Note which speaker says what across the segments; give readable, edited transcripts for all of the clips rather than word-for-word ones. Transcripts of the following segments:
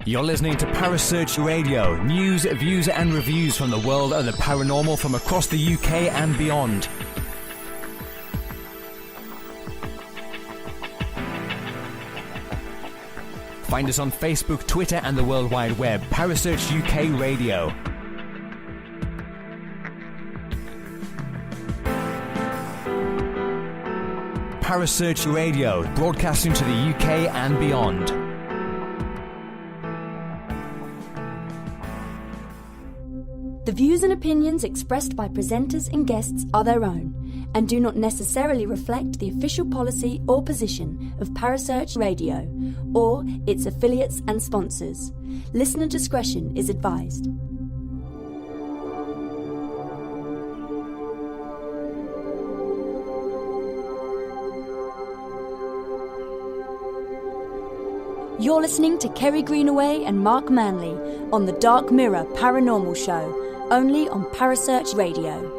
Speaker 1: You're listening to Parasearch Radio, news, views and reviews from the world of the paranormal from across the UK and beyond. Find us on Facebook, Twitter and the World Wide Web. Parasearch UK Radio. Parasearch Radio, broadcasting to the UK and beyond.
Speaker 2: The views and opinions expressed by presenters and guests are their own and do not necessarily reflect the official policy or position of Parasearch Radio or its affiliates and sponsors. Listener discretion is advised. You're listening to Kerry Greenaway and Mark Manley on the Dark Mirror Paranormal Show, only on Parasearch Radio.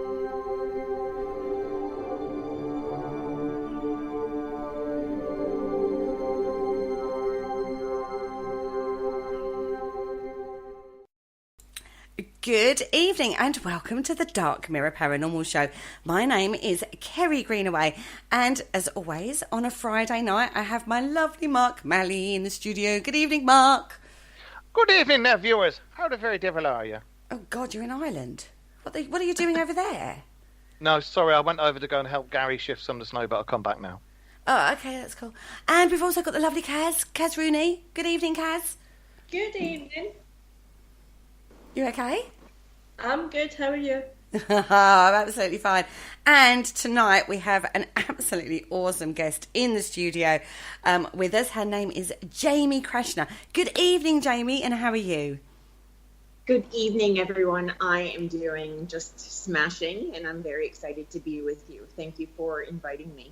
Speaker 3: Good evening and welcome to the Dark Mirror Paranormal Show. My name is Kerry Greenaway and as always on a Friday night I have my lovely Mark Manley in the studio. Good evening, Mark.
Speaker 4: Good evening there, viewers. How the very devil are you?
Speaker 3: Oh God, you're in Ireland. What are you doing over there?
Speaker 4: No, sorry, I went over to go and help Gary shift some of the snow, but I'll come back now.
Speaker 3: Oh, okay, that's cool. And we've also got the lovely Kaz Rooney. Good evening, Kaz.
Speaker 5: Good evening.
Speaker 3: You okay?
Speaker 5: I'm good, how are you?
Speaker 3: I'm absolutely fine. And tonight we have an absolutely awesome guest in the studio with us. Her name is Jamie Krashna. Good evening, Jamie, and how are you?
Speaker 6: Good evening, everyone. I am doing just smashing, and I'm very excited to be with you. Thank you for inviting me.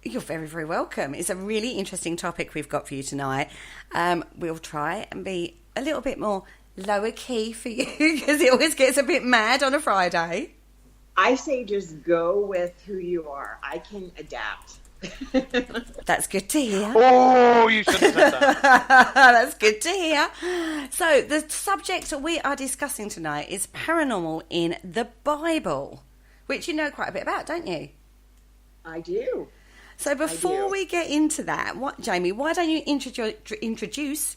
Speaker 3: You're very, very welcome. It's a really interesting topic we've got for you tonight. We'll try and be a little bit more lower key for you because it always gets a bit mad on a Friday.
Speaker 6: I say just go with who you are. I can adapt.
Speaker 3: That's good to hear.
Speaker 4: Oh, you should have said that.
Speaker 3: That's good to hear. So the subject we are discussing tonight is paranormal in the Bible, which you know quite a bit about, don't you?
Speaker 6: I do.
Speaker 3: So before we get into that, Jamie, why don't you introduce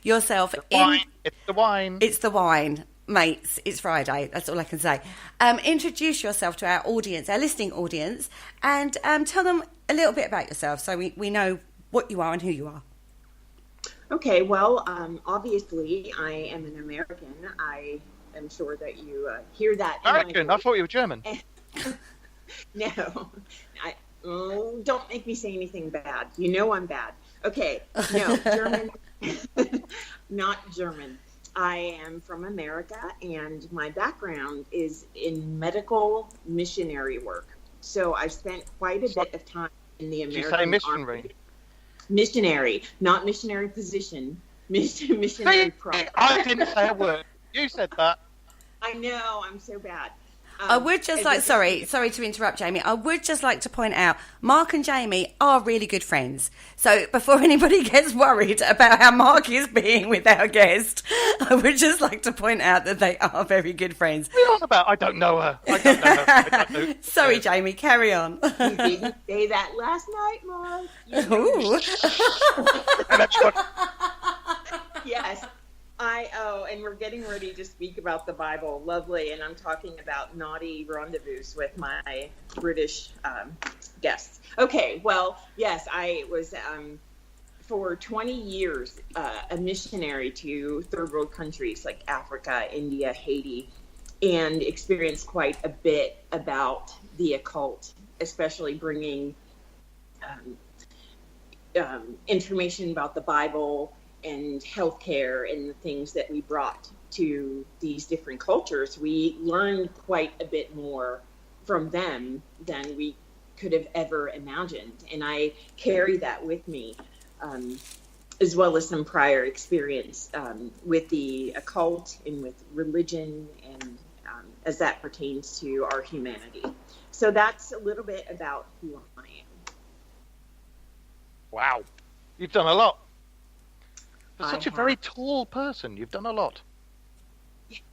Speaker 3: yourself?
Speaker 4: It's the wine.
Speaker 3: It's the wine. Mates, it's Friday. That's all I can say. Introduce yourself to our audience, our listening audience, and tell them a little bit about yourself so we know what you are and who you are.
Speaker 6: Okay, well, obviously, I am an American. I am sure that you hear that.
Speaker 4: American? I thought you were German.
Speaker 6: No, don't make me say anything bad. You know I'm bad. Okay, no, German, not German. I am from America, and my background is in medical missionary work. So I've spent quite a bit of time in the American
Speaker 4: Army. Did you say missionary?
Speaker 6: Army. Missionary, not missionary position. Missionary product.
Speaker 4: I didn't say a word. You said that.
Speaker 6: I know, I'm so bad.
Speaker 3: I would just like, sorry to interrupt, Jamie. I would just like to point out, Mark and Jamie are really good friends. So before anybody gets worried about how Mark is being with our guest, I would just like to point out that they are very good friends.
Speaker 4: What are you on about? I don't know her. I don't know.
Speaker 3: Sorry, Jamie, carry on.
Speaker 6: You didn't say that last night, Mom.
Speaker 3: Ooh.
Speaker 6: Yes. And we're getting ready to speak about the Bible. Lovely. And I'm talking about naughty rendezvous with my British guests. Okay. Well, yes, I was for 20 years a missionary to third world countries like Africa, India, Haiti, and experienced quite a bit about the occult, especially bringing information about the Bible and healthcare and the things that we brought to these different cultures. We learned quite a bit more from them than we could have ever imagined. And I carry that with me as well as some prior experience with the occult and with religion and as that pertains to our humanity. So that's a little bit about who I am.
Speaker 4: Wow. You've done a lot. For
Speaker 6: I
Speaker 4: such a
Speaker 6: have.
Speaker 4: very tall person, you've done a lot.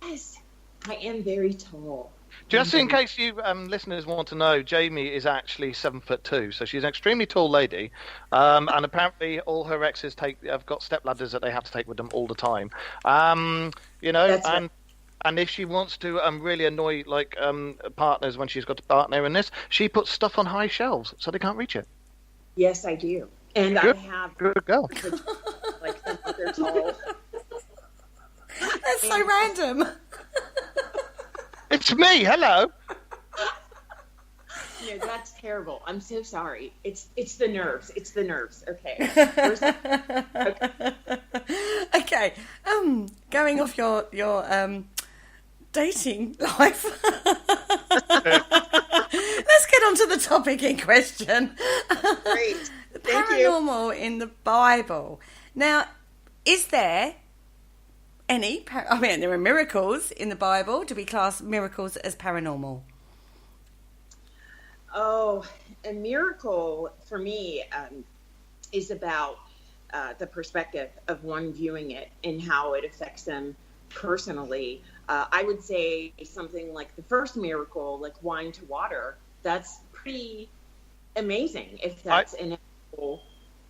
Speaker 6: Yes, I am very tall.
Speaker 4: Just in case you listeners want to know, Jamie is actually 7'2", so she's an extremely tall lady, and apparently all her exes have got stepladders that they have to take with them all the time.
Speaker 6: That's right.
Speaker 4: And if she wants to really annoy partners when she's got a partner in this, she puts stuff on high shelves so they can't reach it.
Speaker 6: Yes, I do. And
Speaker 4: Good.
Speaker 6: I have
Speaker 4: Good girl.
Speaker 6: like some other tall.
Speaker 3: That's so random.
Speaker 4: It's me. Hello.
Speaker 6: No, that's terrible. I'm so sorry. It's the nerves. It's the nerves. Okay.
Speaker 3: Okay. Going off your dating life. Let's get on to the topic in question.
Speaker 6: Great. Thank you.
Speaker 3: Paranormal in the Bible. Now, is there any? There are miracles in the Bible. Do we class miracles as paranormal?
Speaker 6: Oh, a miracle for me is about the perspective of one viewing it and how it affects them personally. I would say something like the first miracle, like wine to water, that's pretty amazing if that's an actual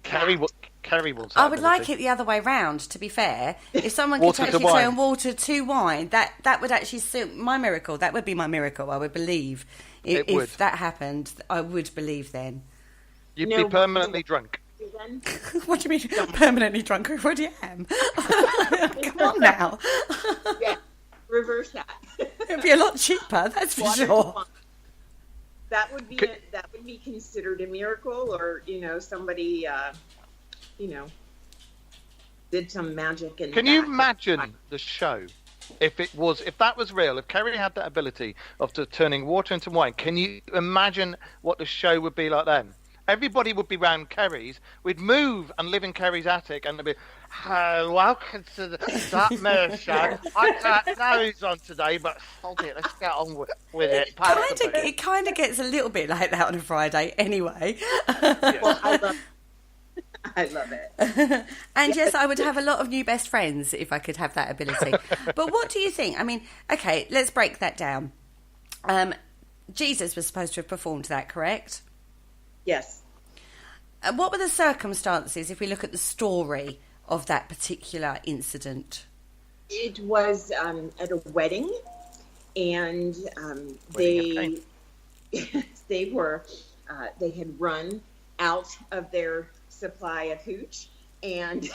Speaker 4: Carrie wants
Speaker 3: I would like it the other way round, to be fair. If someone could
Speaker 4: Water to
Speaker 3: actually
Speaker 4: wine.
Speaker 3: turn water to wine, that would actually suit my miracle. That would be my miracle, I would believe.
Speaker 4: It would.
Speaker 3: If that happened, I would believe then.
Speaker 4: You'd
Speaker 6: No,
Speaker 4: be permanently drunk.
Speaker 6: Then?
Speaker 3: What do you mean, permanently drunk? I already am. Come on now.
Speaker 6: Yeah, reverse that.
Speaker 3: It'd be a lot cheaper, that's for
Speaker 6: Water to
Speaker 3: sure.
Speaker 6: wine. That would be considered a miracle, or somebody did some magic.
Speaker 4: Can you imagine the show if that was real? If Kerry had that ability of turning water into wine, can you imagine what the show would be like then? Everybody would be round Kerry's. We'd move and live in Kerry's attic, and they'd be, "Hi, welcome to that mirror show. I can't know who's on today, but hold it, let's get on with it."
Speaker 3: It kind of gets a little bit like that on a Friday anyway.
Speaker 6: Well, I love it.
Speaker 3: And yes, I would have a lot of new best friends if I could have that ability. But what do you think? Okay, let's break that down. Jesus was supposed to have performed that, correct?
Speaker 6: Yes.
Speaker 3: And what were the circumstances if we look at the story of that particular incident?
Speaker 6: It was at a wedding, and they had run out of their supply of hooch, and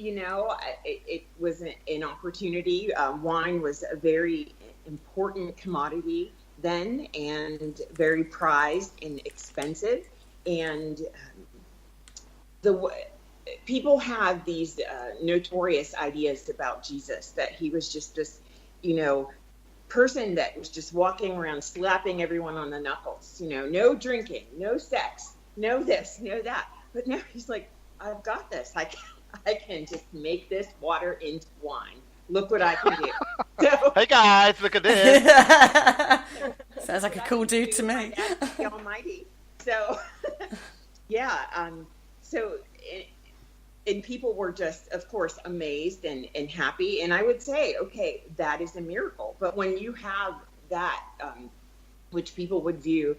Speaker 6: it was an opportunity. Wine was a very important commodity then, and very prized and expensive, and people have these notorious ideas about Jesus, that he was just this person that was just walking around slapping everyone on the knuckles, no drinking, no sex, no this, no that. But no, he's like, I've got this. I can just make this water into wine. Look what I can do. So,
Speaker 4: Hey guys, look at this.
Speaker 3: Sounds like a cool dude to me.
Speaker 6: The Almighty. So, yeah. And people were just, of course, amazed and happy. And I would say, okay, that is a miracle. But when you have that, which people would view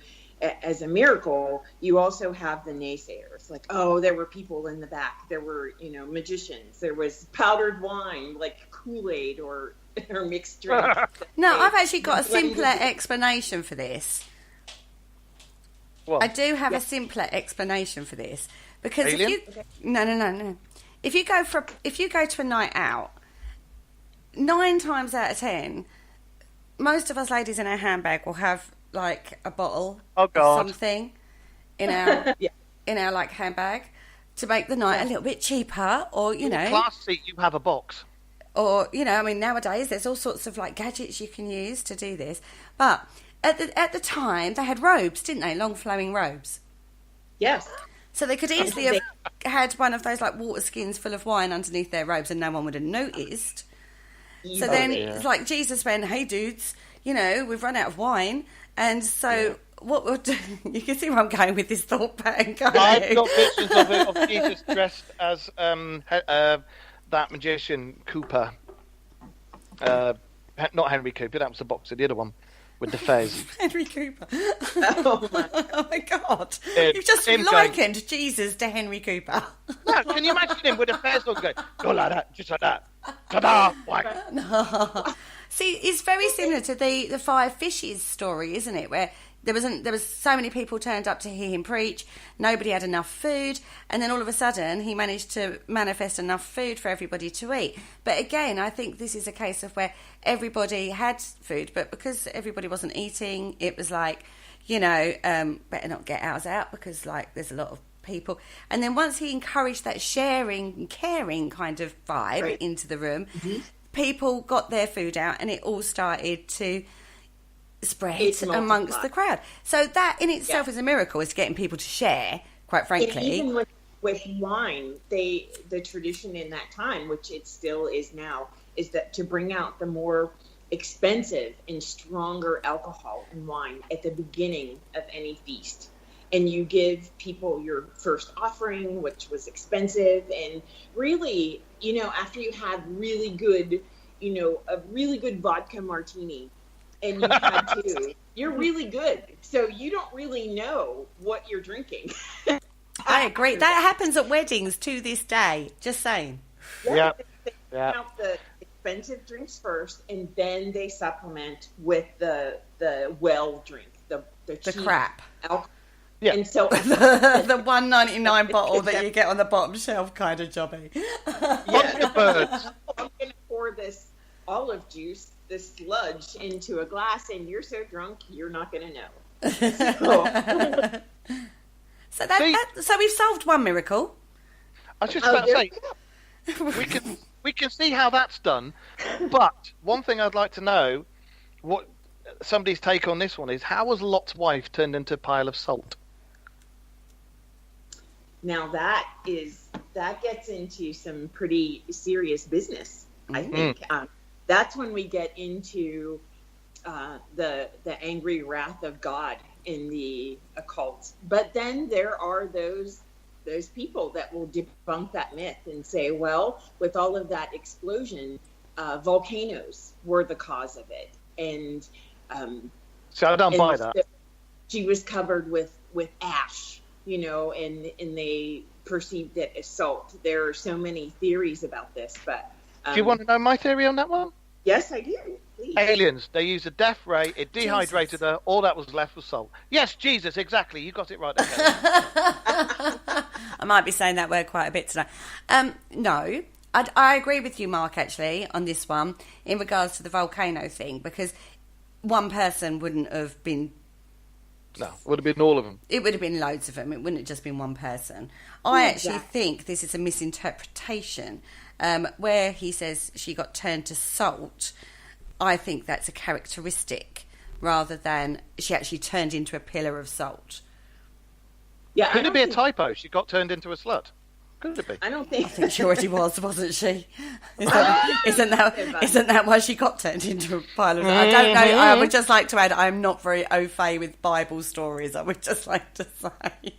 Speaker 6: as a miracle, you also have the naysayers. Like, oh, there were people in the back. There were, magicians. There was powdered wine, like Kool-Aid or mixed drinks.
Speaker 3: No, I've actually got a simpler explanation for this.
Speaker 4: What?
Speaker 3: I do have a simpler explanation for this, because
Speaker 4: Alien?
Speaker 3: if you no, if you go to a night out, 9 times out of 10, most of us ladies in our handbag will have like a bottle
Speaker 4: Oh, God.
Speaker 3: of something in our
Speaker 6: Yeah.
Speaker 3: in our like handbag to make the night a little bit cheaper, or
Speaker 4: Classy, you have a box.
Speaker 3: or nowadays there's all sorts of like gadgets you can use to do this. But at the time they had robes, didn't they? Long flowing robes.
Speaker 6: Yes.
Speaker 3: So they could easily have had one of those like water skins full of wine underneath their robes and no one would have noticed. So then it's like Jesus went, hey dudes, you know, we've run out of wine. And so what we'll do, you can see where I'm going with this thought pattern, can't you?
Speaker 4: I've got pictures of Jesus dressed as that magician Cooper. Not Henry Cooper, that was the boxer, the other one with the fez.
Speaker 3: Henry Cooper.
Speaker 6: Oh
Speaker 3: my God.
Speaker 4: It-
Speaker 3: You've just
Speaker 4: him
Speaker 3: likened Jesus to Henry Cooper.
Speaker 4: No, can you imagine him with a fez on going, go like that, just like that. Ta-da! Whack.
Speaker 3: See, it's very similar to the five fishes story, isn't it? Where there was so many people turned up to hear him preach, nobody had enough food, and then all of a sudden he managed to manifest enough food for everybody to eat. But again, I think this is a case of where everybody had food, but because everybody wasn't eating, it was like, you know, better not get ours out because like there's a lot of people. And then once he encouraged that sharing and caring kind of vibe into the room, people got their food out and it all started to spread amongst the crowd. So that in itself is a miracle, is getting people to share, quite frankly.
Speaker 6: And even with wine, the tradition in that time, which it still is now, is that to bring out the more expensive and stronger alcohol and wine at the beginning of any feast. And you give people your first offering, which was expensive. And really, you know, after you had really good, you know, a really good vodka martini, and you had two, you're really good. So you don't really know what you're drinking.
Speaker 3: I agree. That happens at weddings to this day. Just saying.
Speaker 6: They out the expensive drinks first, and then they supplement with the well drink, the cheap
Speaker 3: crap.
Speaker 6: alcohol.
Speaker 4: Yeah.
Speaker 6: And so
Speaker 3: the $1.99 bottle that you get on the bottom shelf kind of jobby.
Speaker 4: Vodka birds.
Speaker 6: I'm going to pour this olive juice, this sludge, into a glass, and you're so drunk you're not going to know.
Speaker 3: So we've solved one miracle.
Speaker 4: I was just about to say, we can see how that's done, but one thing I'd like to know, what somebody's take on this one is, how was Lot's wife turned into a pile of salt?
Speaker 6: Now that gets into some pretty serious business, I think. That's when we get into the angry wrath of God in the occult. But then there are those people that will debunk that myth and say, well, with all of that explosion, volcanoes were the cause of it. And
Speaker 4: so I don't buy that.
Speaker 6: She was covered with ash, you know, and they perceived it as salt. There are so many theories about this, but
Speaker 4: do you want to know my theory on that one?
Speaker 6: Yes, I do. Please.
Speaker 4: Aliens. They used a death ray. It dehydrated her. All that was left was salt. Yes, Jesus, exactly. You got it right there.
Speaker 3: I might be saying that word quite a bit tonight. No, I agree with you, Mark, actually, on this one in regards to the volcano thing, because one person wouldn't have been...
Speaker 4: No, it would have been all of them.
Speaker 3: It would have been loads of them. It wouldn't have just been one person. I actually think this is a misinterpretation. Where he says she got turned to salt, I think that's a characteristic rather than she actually turned into a pillar of salt.
Speaker 6: Yeah,
Speaker 4: could it be a typo? She got turned into a slut. Could it be?
Speaker 6: I think
Speaker 3: she already was, wasn't she? Isn't that why she got turned into a pile of? I don't know. I would just like to add, I'm not very au fait with Bible stories. I would just like to say.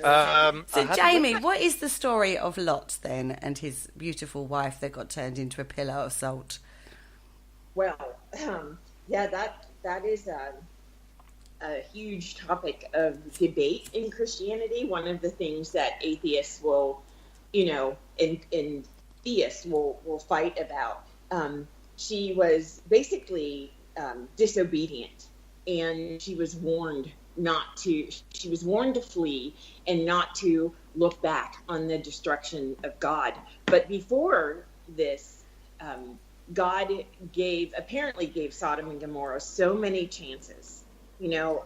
Speaker 3: So, Jamie, what is the story of Lot then and his beautiful wife that got turned into a pillar of salt?
Speaker 6: Well, that is a huge topic of debate in Christianity. One of the things that atheists will, you know, and theists will fight about. She was basically disobedient, and she was warned to flee and not to look back on the destruction of God. But before this, God apparently gave Sodom and Gomorrah so many chances. You know,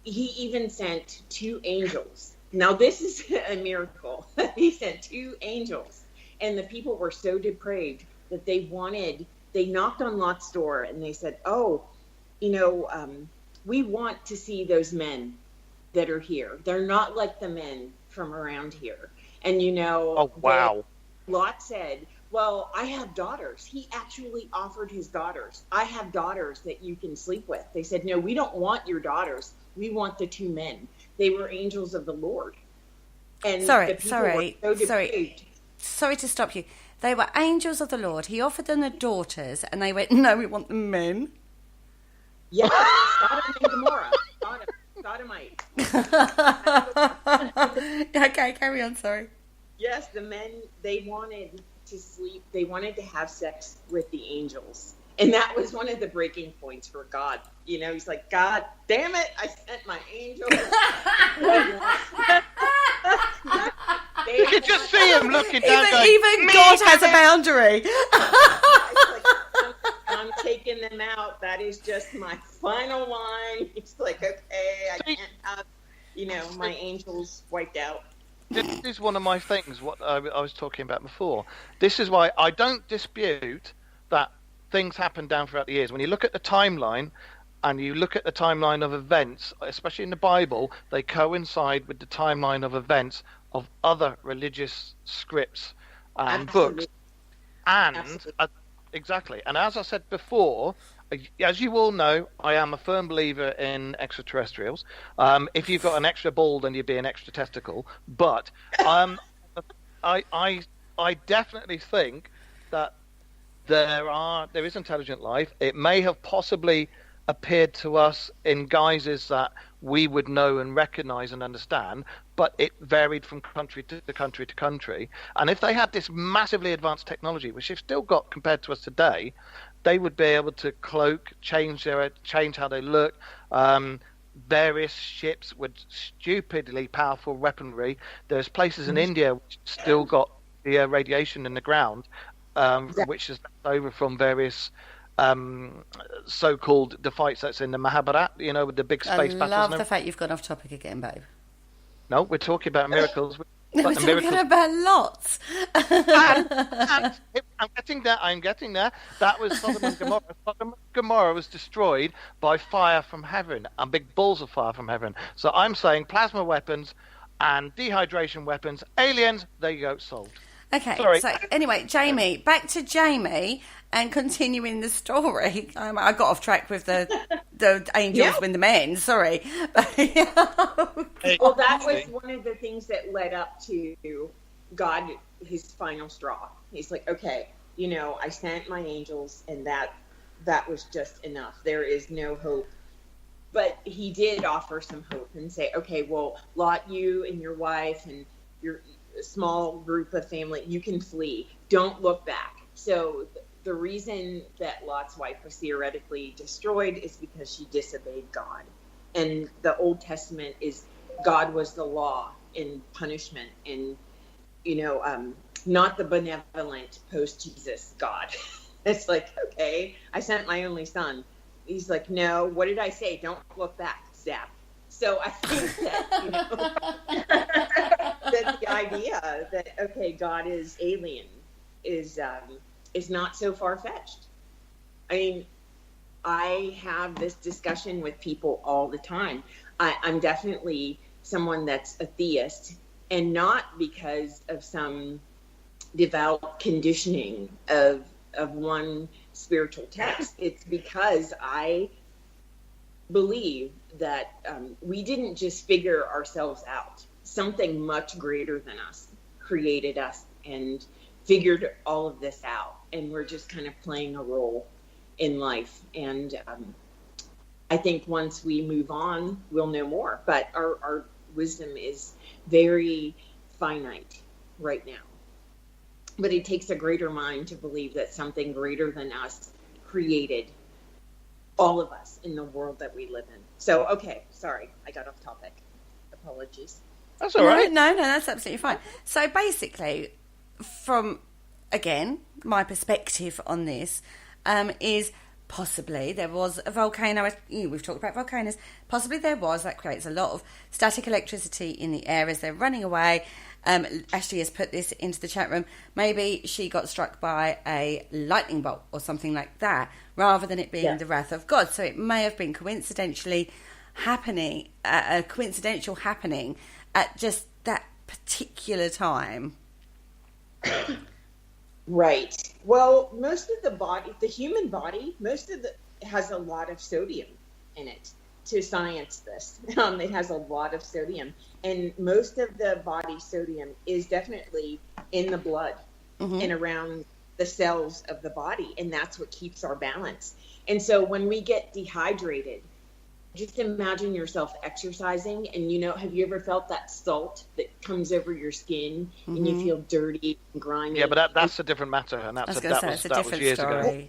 Speaker 6: he even sent 2 angels. Now this is a miracle. He sent 2 angels, and the people were so depraved that they knocked on Lot's door and they said, oh, you know, we want to see those men that are here. They're not like the men from around here. And
Speaker 4: Oh, wow.
Speaker 6: Lot said, well, I have daughters. He actually offered his daughters. I have daughters that you can sleep with. They said, no, we don't want your daughters. We want the two men. They were angels of the Lord. And
Speaker 3: Sorry to stop you. They were angels of the Lord. He offered them the daughters, and they went, no, we want the men.
Speaker 6: Yeah, Sodom and Gomorrah. Sodomite.
Speaker 3: Okay, carry on, sorry.
Speaker 6: Yes, the men, they wanted to sleep. They wanted to have sex with the angels. And that was one of the breaking points for God. He's like, God damn it, I sent my angels.
Speaker 4: You could just see him looking down going,
Speaker 3: even God has a boundary.
Speaker 6: I'm taking them out. That is just my final line. It's like, okay, I can't have, my angels wiped out.
Speaker 4: This is one of my things, what I was talking about before. This is why I don't dispute that things happen down throughout the years. When you look at the timeline, and you look at the timeline of events, especially in the Bible, they coincide with the timeline of events of other religious scripts and books. And exactly. And as I said before, as you all know, I am a firm believer in extraterrestrials. If you've got an extra ball, then you'd be an extra testicle. But I definitely think that there is intelligent life. It may have possibly appeared to us in guises that we would know and recognize and understand, but it varied from country to country to country. And if they had this massively advanced technology, which they've still got compared to us today, they would be able to cloak, change how they look. Various ships with stupidly powerful weaponry. There's places in India which still got the radiation in the ground, which is left over from various so-called the fights that's in the Mahabharata, with the big space battles.
Speaker 3: I love the fact you've gone off topic again, babe.
Speaker 4: No, we're talking about miracles.
Speaker 3: We're talking about lots.
Speaker 4: I'm getting there. That was Sodom and Gomorrah. Sodom and Gomorrah was destroyed by fire from heaven and big balls of fire from heaven. So I'm saying plasma weapons and dehydration weapons, aliens, there you go, solved.
Speaker 3: Okay,
Speaker 4: Sorry.
Speaker 3: So anyway, Jamie, back to Jamie and continuing the story. I got off track with the angels with the men, sorry.
Speaker 6: Well, that was one of the things that led up to God, his final straw. He's like, okay, I sent my angels, and that was just enough. There is no hope. But he did offer some hope and say, okay, well, Lot, you and your wife and your small group of family, you can flee. Don't look back. So the reason that Lot's wife was theoretically destroyed is because she disobeyed God. And the Old Testament is God was the law in punishment, and not the benevolent post-Jesus God. It's like, okay, I sent my only son. He's like, no, what did I say? Don't look back, zap. So I think that, that the idea that, okay, God is alien is not so far-fetched. I mean, I have this discussion with people all the time. I'm definitely someone that's a theist, and not because of some devout conditioning of one spiritual text. It's because I believe that we didn't just figure ourselves out. Something much greater than us created us and figured all of this out, and we're just kind of playing a role in life. And I think once we move on, we'll know more. But our wisdom is very finite right now. But it takes a greater mind to believe that something greater than us created all of us in the world that we live in. So, okay, sorry, I got off topic. Apologies.
Speaker 4: That's all right.
Speaker 3: No, that's absolutely fine. So basically, from, again, my perspective on this, is possibly there was a volcano. We've talked about volcanoes. Possibly there was. That creates a lot of static electricity in the air as they're running away. Ashley has put this into the chat room. Maybe she got struck by a lightning bolt or something like that, rather than it being the wrath of God. So it may have been coincidentally happening, a coincidental happening at just that particular time.
Speaker 6: Right. Well, most of the human body, has a lot of sodium in it. To science this, it has a lot of sodium, and most of the body sodium is definitely in the blood and around the cells of the body, and that's what keeps our balance. And so when we get dehydrated, just imagine yourself exercising, and have you ever felt that salt that comes over your skin and you feel dirty and grimy?
Speaker 4: Yeah, but that's a different matter, and that was years ago.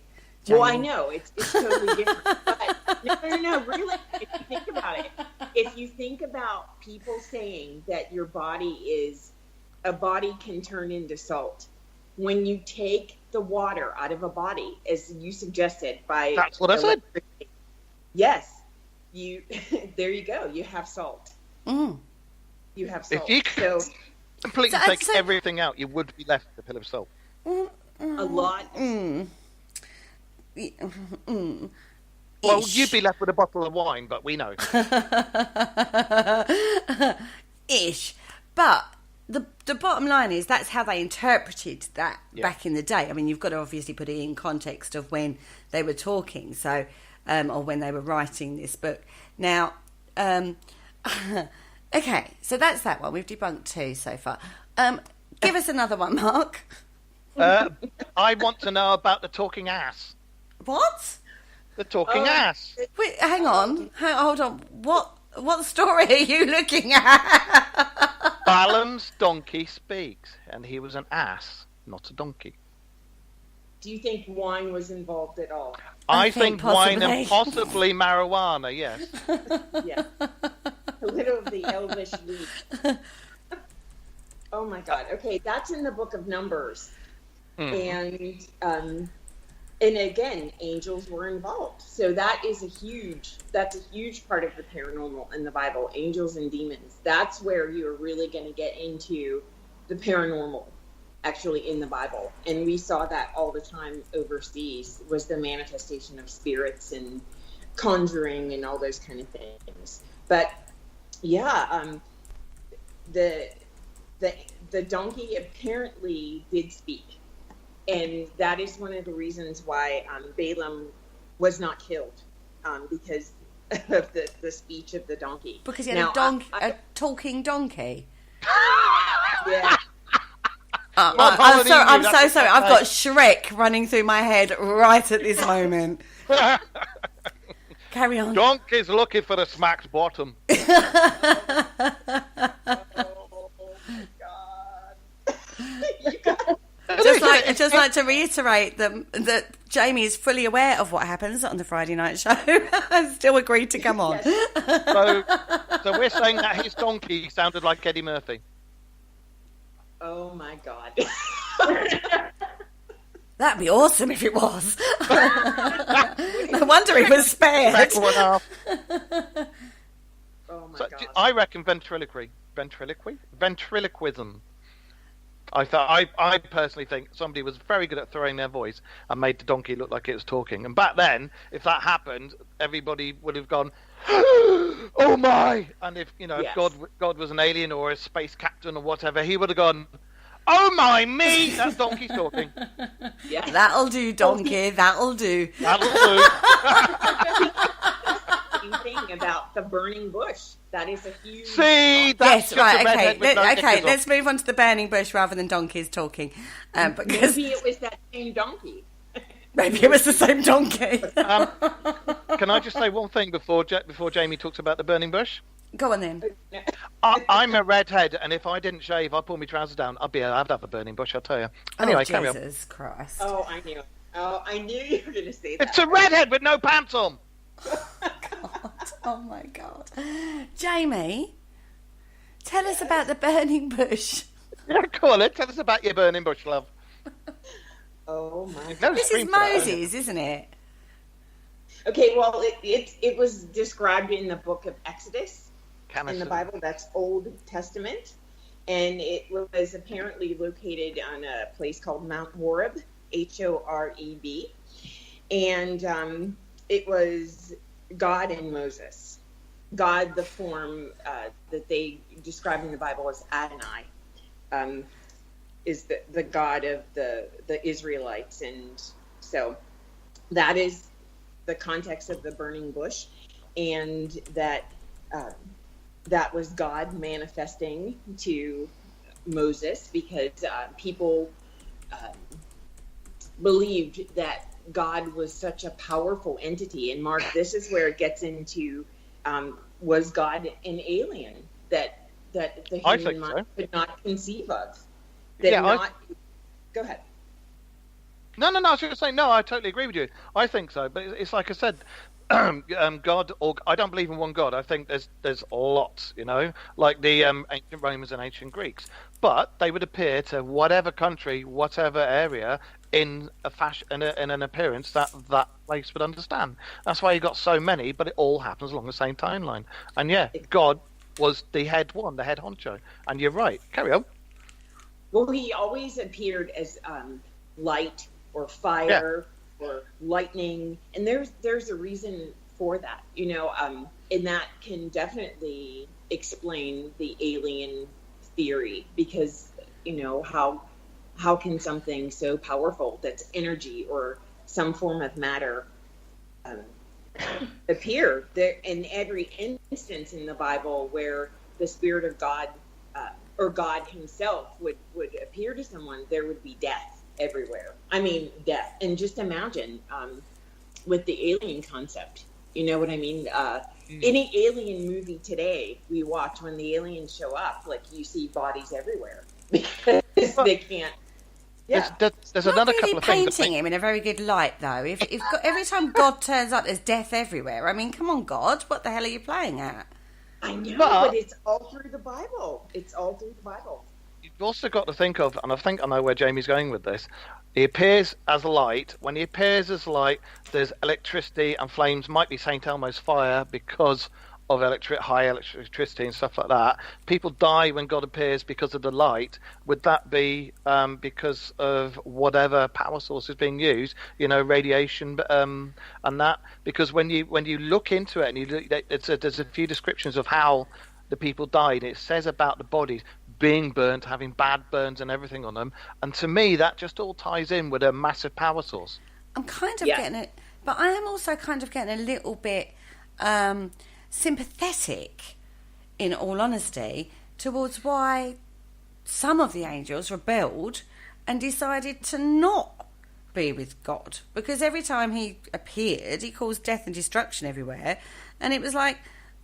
Speaker 6: Well, I know it's totally different. But no, really, if you think about it, if you think about people saying that your body can turn into salt, when you take the water out of a body, as you suggested,
Speaker 4: that's what I said.
Speaker 6: Yes, there you go. You have salt. You have salt.
Speaker 4: If you completely take everything out, you would be left with a pillar of salt.
Speaker 6: A lot.
Speaker 4: Well, you'd be left with a bottle of wine, but we know.
Speaker 3: Ish. But the bottom line is that's how they interpreted that back in the day. I mean, you've got to obviously put it in context of when they were talking, so or when they were writing this book. Now, okay, so that's that one. We've debunked 2 so far. Give us another one, Mark.
Speaker 4: I want to know about the talking ass.
Speaker 3: What?
Speaker 4: The talking ass.
Speaker 3: Wait, hang on. Hold on. What story are you looking at?
Speaker 4: Balaam's donkey speaks, and he was an ass, not a donkey.
Speaker 6: Do you think wine was involved at all?
Speaker 4: I think wine and possibly marijuana, yes.
Speaker 6: Yeah. A little of the elvish leaf. Oh my God. Okay, that's in the book of Numbers. And again, angels were involved. So that's a huge part of the paranormal in the Bible, angels and demons. That's where you're really going to get into the paranormal actually in the Bible. And we saw that all the time overseas, was the manifestation of spirits and conjuring and all those kind of things. But yeah, the donkey apparently did speak. And that is one of the reasons why Balaam was not killed, because of the speech of the donkey.
Speaker 3: Because he had a talking donkey.
Speaker 6: Yeah.
Speaker 3: I'm so sorry. I've got Shrek running through my head right at this moment. Carry on.
Speaker 4: Donkey's looking for the smacked bottom.
Speaker 6: Oh my God.
Speaker 3: Just like to reiterate that Jamie is fully aware of what happens on the Friday night show and still agreed to come on.
Speaker 6: Yes.
Speaker 4: So we're saying that his donkey sounded like Eddie Murphy.
Speaker 6: Oh my God.
Speaker 3: That'd be awesome if it was. No wonder he was spared.
Speaker 6: Oh my God.
Speaker 4: I reckon ventriloquism. I personally think somebody was very good at throwing their voice and made the donkey look like it was talking. And back then, if that happened, everybody would have gone, "Oh my!" And if
Speaker 6: Yes.
Speaker 4: if God was an alien or a space captain or whatever, he would have gone, "Oh my me!" That donkey's talking.
Speaker 6: Yeah.
Speaker 3: That'll do, donkey. That'll do.
Speaker 4: That'll do.
Speaker 6: Same thing about the burning bush. That is a huge.
Speaker 4: See, that's
Speaker 3: Yes, right.
Speaker 4: just a redhead with no
Speaker 3: Okay.
Speaker 4: knickers on.
Speaker 3: Let's move on to the burning bush rather than donkeys talking, because
Speaker 6: Maybe it was that same donkey.
Speaker 3: maybe it was the same donkey.
Speaker 4: Can I just say one thing before Jamie talks about the burning bush?
Speaker 3: Go on then.
Speaker 4: I'm a redhead, and if I didn't shave, I'd pull my trousers down. I'd have a burning bush, I'll tell you. Anyway, carry on.
Speaker 3: Jesus Christ.
Speaker 6: Oh, I knew. Oh, I knew you were going to say that.
Speaker 4: It's a redhead with no pants on.
Speaker 3: God. Oh my God. Jamie, tell us about the burning bush.
Speaker 4: Yeah, go on, tell us about your burning bush, love.
Speaker 6: Oh my
Speaker 4: No
Speaker 6: God.
Speaker 3: This is
Speaker 4: scream for that,
Speaker 3: Moses, isn't it?
Speaker 6: Okay, well, it was described in the book of Exodus in the
Speaker 4: Cannison.
Speaker 6: Bible. That's Old Testament, and it was apparently located on a place called Mount Horeb, Horeb, and it was God and Moses. God, the form that they describe in the Bible as Adonai, is the God of the Israelites. And so that is the context of the burning bush, and that was God manifesting to Moses, because people believed that God was such a powerful entity. And Mark, this is where it gets into, was God an alien that the human mind could not conceive of? Go ahead.
Speaker 4: No, I was going to say, no, I totally agree with you. I think so. But it's like I said, God, or I don't believe in one God. I think there's lots, like the ancient Romans and ancient Greeks. But they would appear to whatever country, whatever area, in a fashion, in an appearance that place would understand. That's why you got so many, but it all happens along the same timeline. And yeah, God was the head honcho. And you're right. Carry on.
Speaker 6: Well, he always appeared as light or fire or lightning, and there's a reason for that, and that can definitely explain the alien theory, because how can something so powerful that's energy or some form of matter appear there in every instance in the Bible where the Spirit of God or God himself would appear to someone, there would be death everywhere. I mean, death. And just imagine with the alien concept, you know what I mean? Any alien movie today we watch, when the aliens show up, like, you see bodies everywhere because they can't. Yeah.
Speaker 4: There's
Speaker 3: Not
Speaker 4: another
Speaker 3: really
Speaker 4: couple of things.
Speaker 3: painting him in a very good light, though. If every time God turns up, there's death everywhere. I mean, come on, God, what the hell are you playing at?
Speaker 6: I know, but it's all through the Bible. You've
Speaker 4: also got to think of, and I think I know where Jamie's going with this, he appears as light. When he appears as light, there's electricity and flames, might be St. Elmo's fire because of high electricity and stuff like that. People die when God appears because of the light. Would that be because of whatever power source is being used, radiation and that? Because when you look into it, and there's a few descriptions of how the people died. It says about the bodies being burnt, having bad burns and everything on them. And to me, that just all ties in with a massive power source.
Speaker 3: I'm kind of getting it, but I am also kind of getting a little bit sympathetic, in all honesty, towards why some of the angels rebelled and decided to not be with God. Because every time he appeared, he caused death and destruction everywhere. And it was like,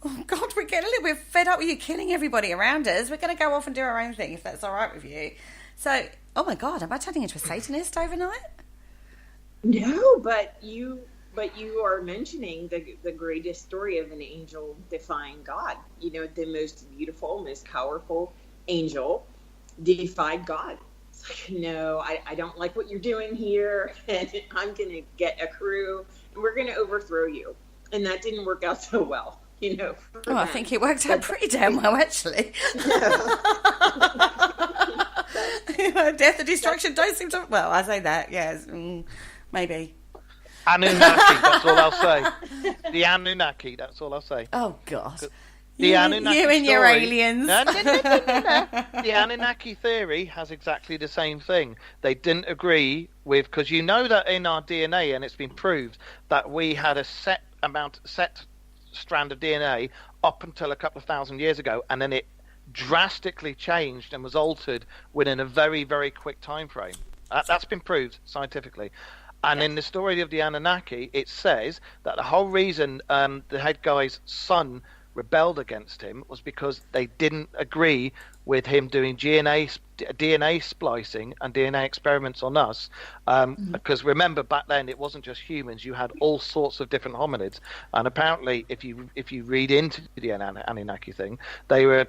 Speaker 3: oh God, we're getting a little bit fed up with you killing everybody around us. We're going to go off and do our own thing, if that's all right with you. So, oh my God, am I turning into a Satanist overnight?
Speaker 6: No, but you are mentioning the greatest story of an angel defying God. The most beautiful, most powerful angel defied God. It's like, no, I don't like what you're doing here, and I'm going to get a crew, and we're going to overthrow you. And that didn't work out so well,
Speaker 3: I think it worked out pretty damn well, actually. Death and destruction don't seem to... Well, I say that, yes, maybe.
Speaker 4: Anunnaki, that's all I'll say. The Anunnaki, that's all I'll say.
Speaker 3: Oh, God.
Speaker 4: The Anunnaki
Speaker 3: you and your
Speaker 4: story,
Speaker 3: aliens.
Speaker 4: No. The Anunnaki theory has exactly the same thing. They didn't agree with... Because that in our DNA, and it's been proved, that we had a set strand of DNA up until a couple of thousand years ago, and then it drastically changed and was altered within a very, very quick time frame. That's been proved scientifically. And in the story of the Anunnaki, it says that the whole reason the head guy's son rebelled against him was because they didn't agree with him doing DNA splicing and DNA experiments on us. Because remember, back then it wasn't just humans; you had all sorts of different hominids. And apparently, if you read into the Anunnaki thing, they were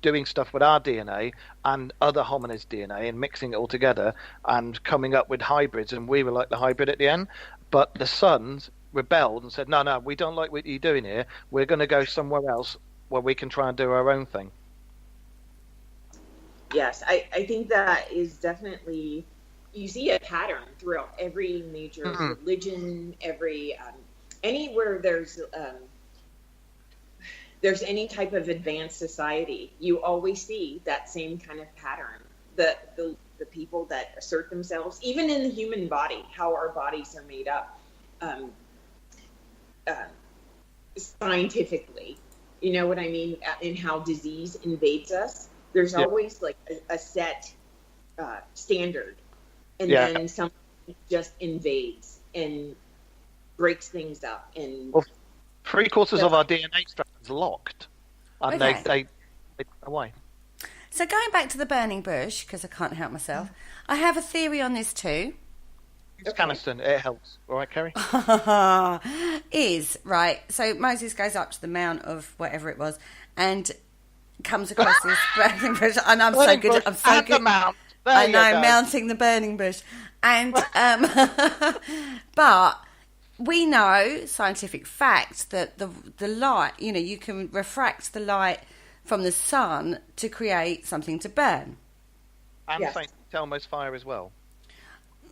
Speaker 4: doing stuff with our DNA and other hominids' DNA and mixing it all together and coming up with hybrids. And we were like the hybrid at the end. But the sons rebelled and said, no, we don't like what you're doing here. We're going to go somewhere else where we can try and do our own thing.
Speaker 6: Yes, I think that is definitely, you see a pattern throughout every major religion, every anywhere there's there's any type of advanced society, you always see that same kind of pattern. The people that assert themselves, even in the human body, how our bodies are made up, scientifically, you know what I mean, and how disease invades us. There's always like a set standard, and then something just invades and breaks things up. And
Speaker 4: well, 3/4 of our DNA strands locked, and they away.
Speaker 3: So going back to the burning bush, because I can't help myself, I have a theory on this too.
Speaker 4: It's Caniston. It helps. All right, Kerry?
Speaker 3: Is, right, so Moses goes up to the mount of whatever it was and comes across this burning bush. And I'm so good. I'm so good. I know, mounting the burning bush. And, but we know, scientific fact, that the light, you know, you can refract the light from the sun to create something to burn.
Speaker 4: And St. Elmo's fire as well.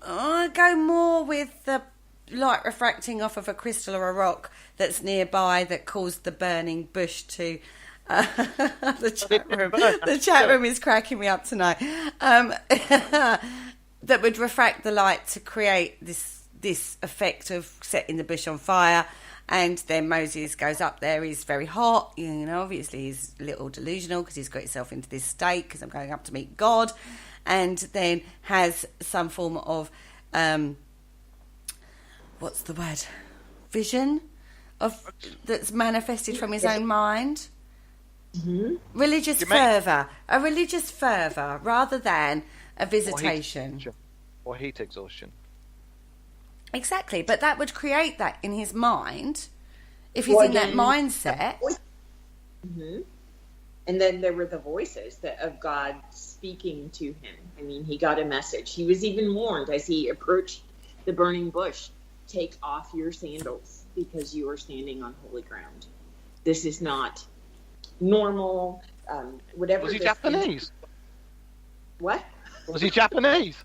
Speaker 3: I go more with the light refracting off of a crystal or a rock that's nearby that caused the burning bush to... the chat room is cracking me up tonight. That would refract the light to create this effect of setting the bush on fire. And then Moses goes up there. He's very hot, you know. Obviously, he's a little delusional because he's got himself into this state because I'm going up to meet God, and then has some form of what's the word? Vision of that's manifested from his own mind. Mm-hmm. Religious fervour, a religious fervour rather than a visitation
Speaker 4: or heat exhaustion.
Speaker 3: Exactly, but that would create that in his mind if he's in that mindset.
Speaker 6: Mm-hmm. And then there were the voices of God speaking to him. I mean, he got a message. He was even warned as he approached the burning bush, take off your sandals because you are standing on holy ground. This is not normal. Whatever.
Speaker 4: Was he Japanese?
Speaker 6: What?
Speaker 4: Was he Japanese?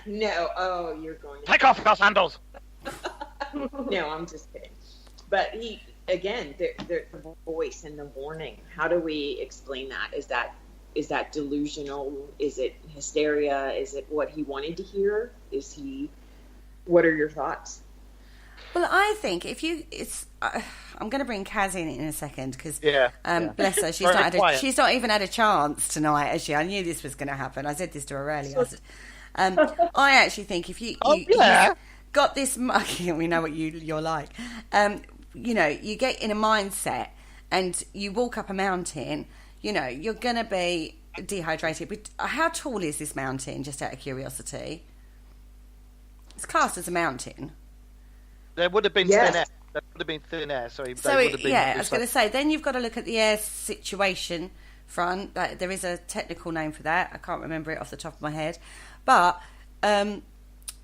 Speaker 6: No. Oh, you're going to...
Speaker 4: Take off your sandals!
Speaker 6: No, I'm just kidding. But he, again, the voice and the warning, how do we explain that? Is that delusional? Is it hysteria? Is it what he wanted to hear? What are your thoughts?
Speaker 3: Well, I think if you, I'm going to bring Kaz in a second because, bless her, she's not even had a chance tonight, has she? I knew this was going to happen. I said this to her earlier. I actually think if you got this, we know what you're like. You know, you get in a mindset and you walk up a mountain. You know, you're going to be dehydrated. But how tall is this mountain? Just out of curiosity, it's classed as a mountain.
Speaker 4: There would have been thin air. There would have been thin air. Sorry.
Speaker 3: I was going to say. Then you've got to look at the air situation front. There is a technical name for that. I can't remember it off the top of my head. But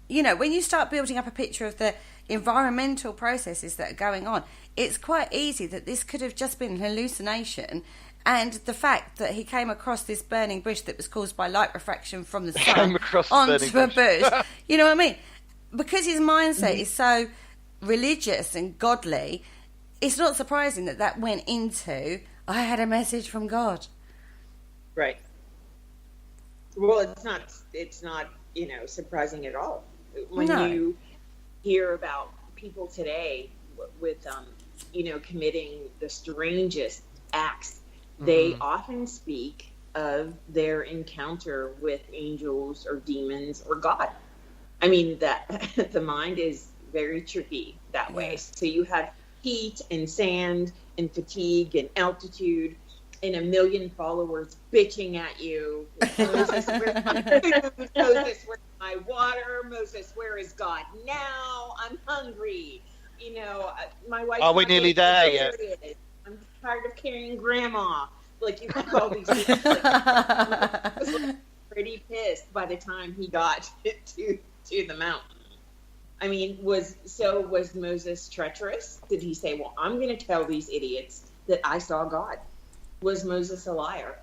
Speaker 3: you know, when you start building up a picture of the environmental processes that are going on, it's quite easy that this could have just been an hallucination. And the fact that he came across this burning bush that was caused by light refraction from the sun onto a bush, you know what I mean? Because his mindset is so religious and godly, it's not surprising that went into, I had a message from God.
Speaker 6: Right. Well, it's not, you know, surprising at all. When you hear about people today with, you know, committing the strangest acts, they often speak of their encounter with angels or demons or God. I mean, that the mind is very tricky that way. So you have heat and sand and fatigue and altitude and a million followers bitching at you. Moses, where's my food? Moses, where's my water? Moses, where is God now? I'm hungry. You know, my wife.
Speaker 4: Are we nearly there yet?
Speaker 6: I'm tired of carrying grandma. Like, you have all these things. Like, I was pretty pissed by the time he got to the mountain. I mean, was Moses treacherous? Did he say, well, I'm going to tell these idiots that I saw God? Was Moses a liar?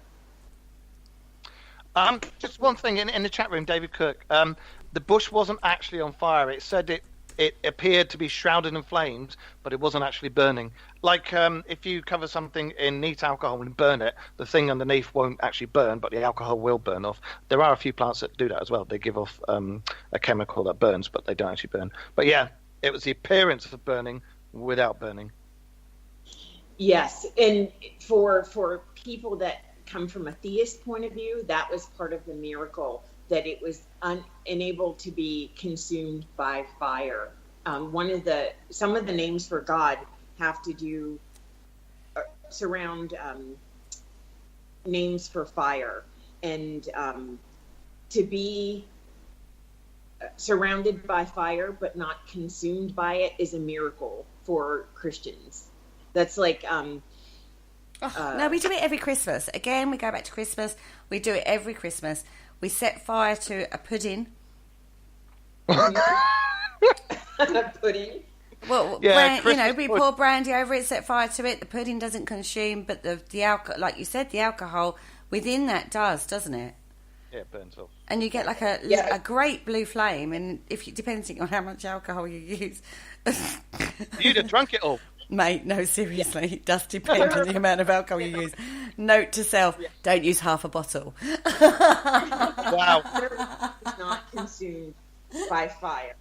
Speaker 4: Just one thing in the chat room, David Cook. The bush wasn't actually on fire. It said it appeared to be shrouded in flames, but it wasn't actually burning. Like if you cover something in neat alcohol and burn it, the thing underneath won't actually burn, but the alcohol will burn off. There are a few plants that do that as well. They give off a chemical that burns, but they don't actually burn. But yeah, it was the appearance of burning without burning.
Speaker 6: Yes, and for people that come from a theist point of view, that was part of the miracle, that it was unable to be consumed by fire. Some of the names for God have to do surround names for fire, and to be surrounded by fire but not consumed by it is a miracle for Christians. That's like
Speaker 3: no, we do it every Christmas. Again, we go back to Christmas. We do it every Christmas. We set fire to a pudding.
Speaker 6: Pudding.
Speaker 3: Well,
Speaker 4: yeah,
Speaker 3: we pour brandy over it, set fire to it. The pudding doesn't consume, but the alcohol, like you said, the alcohol within that doesn't it?
Speaker 4: Yeah, it burns off.
Speaker 3: And you get like a great blue flame, and depending on how much alcohol you use.
Speaker 4: You'd have drunk it all.
Speaker 3: Mate, no, seriously, it does depend on the amount of alcohol you use. Note to self, don't use half a bottle.
Speaker 4: Wow.
Speaker 6: It's not consumed by fire.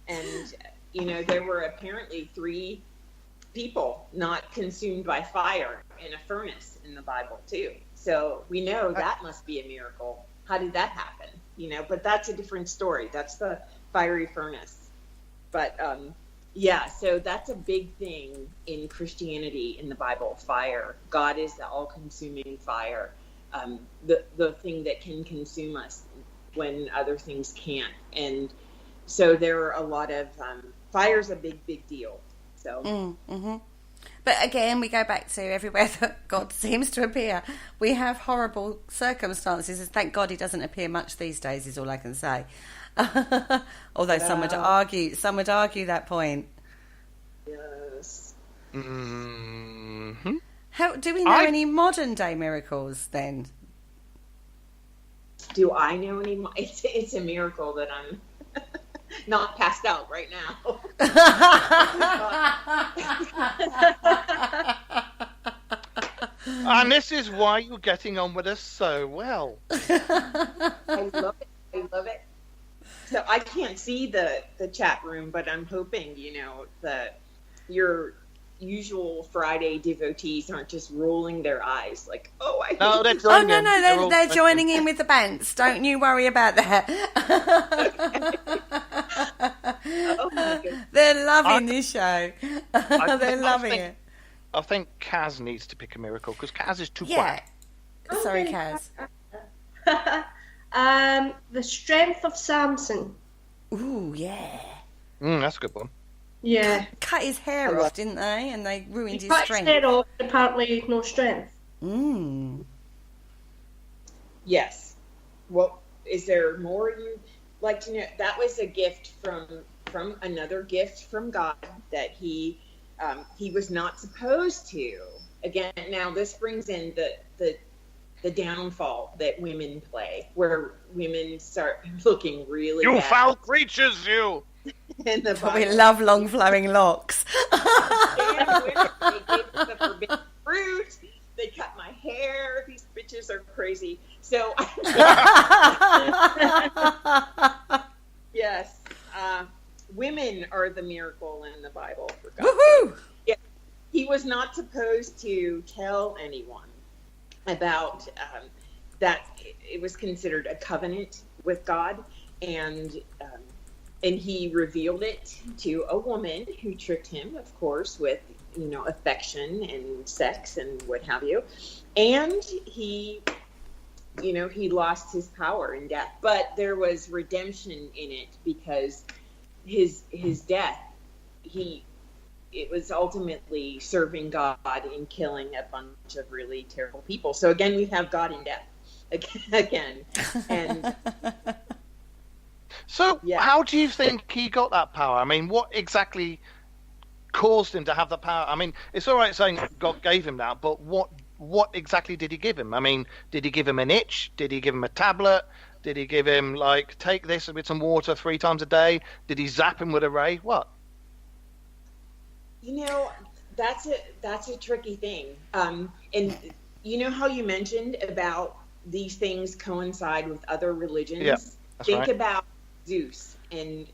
Speaker 6: And, there were apparently 3 people not consumed by fire in a furnace in the Bible, too. So we know that must be a miracle. How did that happen? But that's a different story. That's the fiery furnace. But, so that's a big thing in Christianity in the Bible, fire. God is the all-consuming fire, the thing that can consume us when other things can't. And so there are a lot of fire's a big deal. So,
Speaker 3: But again, we go back to everywhere that God seems to appear. We have horrible circumstances, and thank God He doesn't appear much these days. Is all I can say. Although some would argue that point.
Speaker 6: Yes.
Speaker 4: Mm-hmm.
Speaker 3: How do we know any modern day miracles then?
Speaker 6: Do I know any? It's a miracle that I'm not passed out right now.
Speaker 4: And this is why you're getting on with us so well.
Speaker 6: I love it. So I can't see the chat room, but I'm hoping, your usual Friday devotees aren't just rolling their eyes like, oh, I
Speaker 4: no,
Speaker 6: hate
Speaker 4: they're joining
Speaker 3: they're joining in with the bants. Don't you worry about that.
Speaker 6: Oh my goodness.
Speaker 3: They're loving this show. They're loving it.
Speaker 4: I think Kaz needs to pick a miracle because Kaz is too
Speaker 3: Yeah.
Speaker 4: quiet.
Speaker 3: Sorry, Kaz.
Speaker 5: The strength of Samson.
Speaker 3: Ooh, yeah.
Speaker 4: That's a good one.
Speaker 5: Yeah.
Speaker 3: Cut his hair off, didn't they? And they ruined his
Speaker 5: Cut his
Speaker 3: strength.
Speaker 5: head off, apparently no strength.
Speaker 6: Yes. Well, is there more you'd like to know? That was a gift from another gift from God that he was not supposed to. Again, now this brings in the downfall that women play, where women start looking really
Speaker 4: You
Speaker 6: bad.
Speaker 4: foul creatures, you!
Speaker 6: In the
Speaker 3: We
Speaker 6: Bible.
Speaker 3: love long flowing locks.
Speaker 6: They gave us the forbidden fruit. They cut my hair. These bitches are crazy. So, yes, women are the miracle in the Bible for God.
Speaker 3: Woohoo!
Speaker 6: Yeah, he was not supposed to tell anyone about that. It was considered a covenant with God, and he revealed it to a woman who tricked him, of course, with affection and sex and what have you, and he lost his power in death. But there was redemption in it because his death, it was ultimately serving God in killing a bunch of really terrible people. So again, we have God in death again, and.
Speaker 4: So, how do you think he got that power? I mean, what exactly caused him to have the power? I mean, it's all right saying God gave him that, but what exactly did he give him? I mean, did he give him an itch? Did he give him a tablet? Did he give him, like, take this with some water 3 times a day? Did he zap him with a ray? What?
Speaker 6: You know, that's a tricky thing. And you know how you mentioned about these things coincide with other religions?
Speaker 4: Yeah,
Speaker 6: Think
Speaker 4: right.
Speaker 6: about Zeus and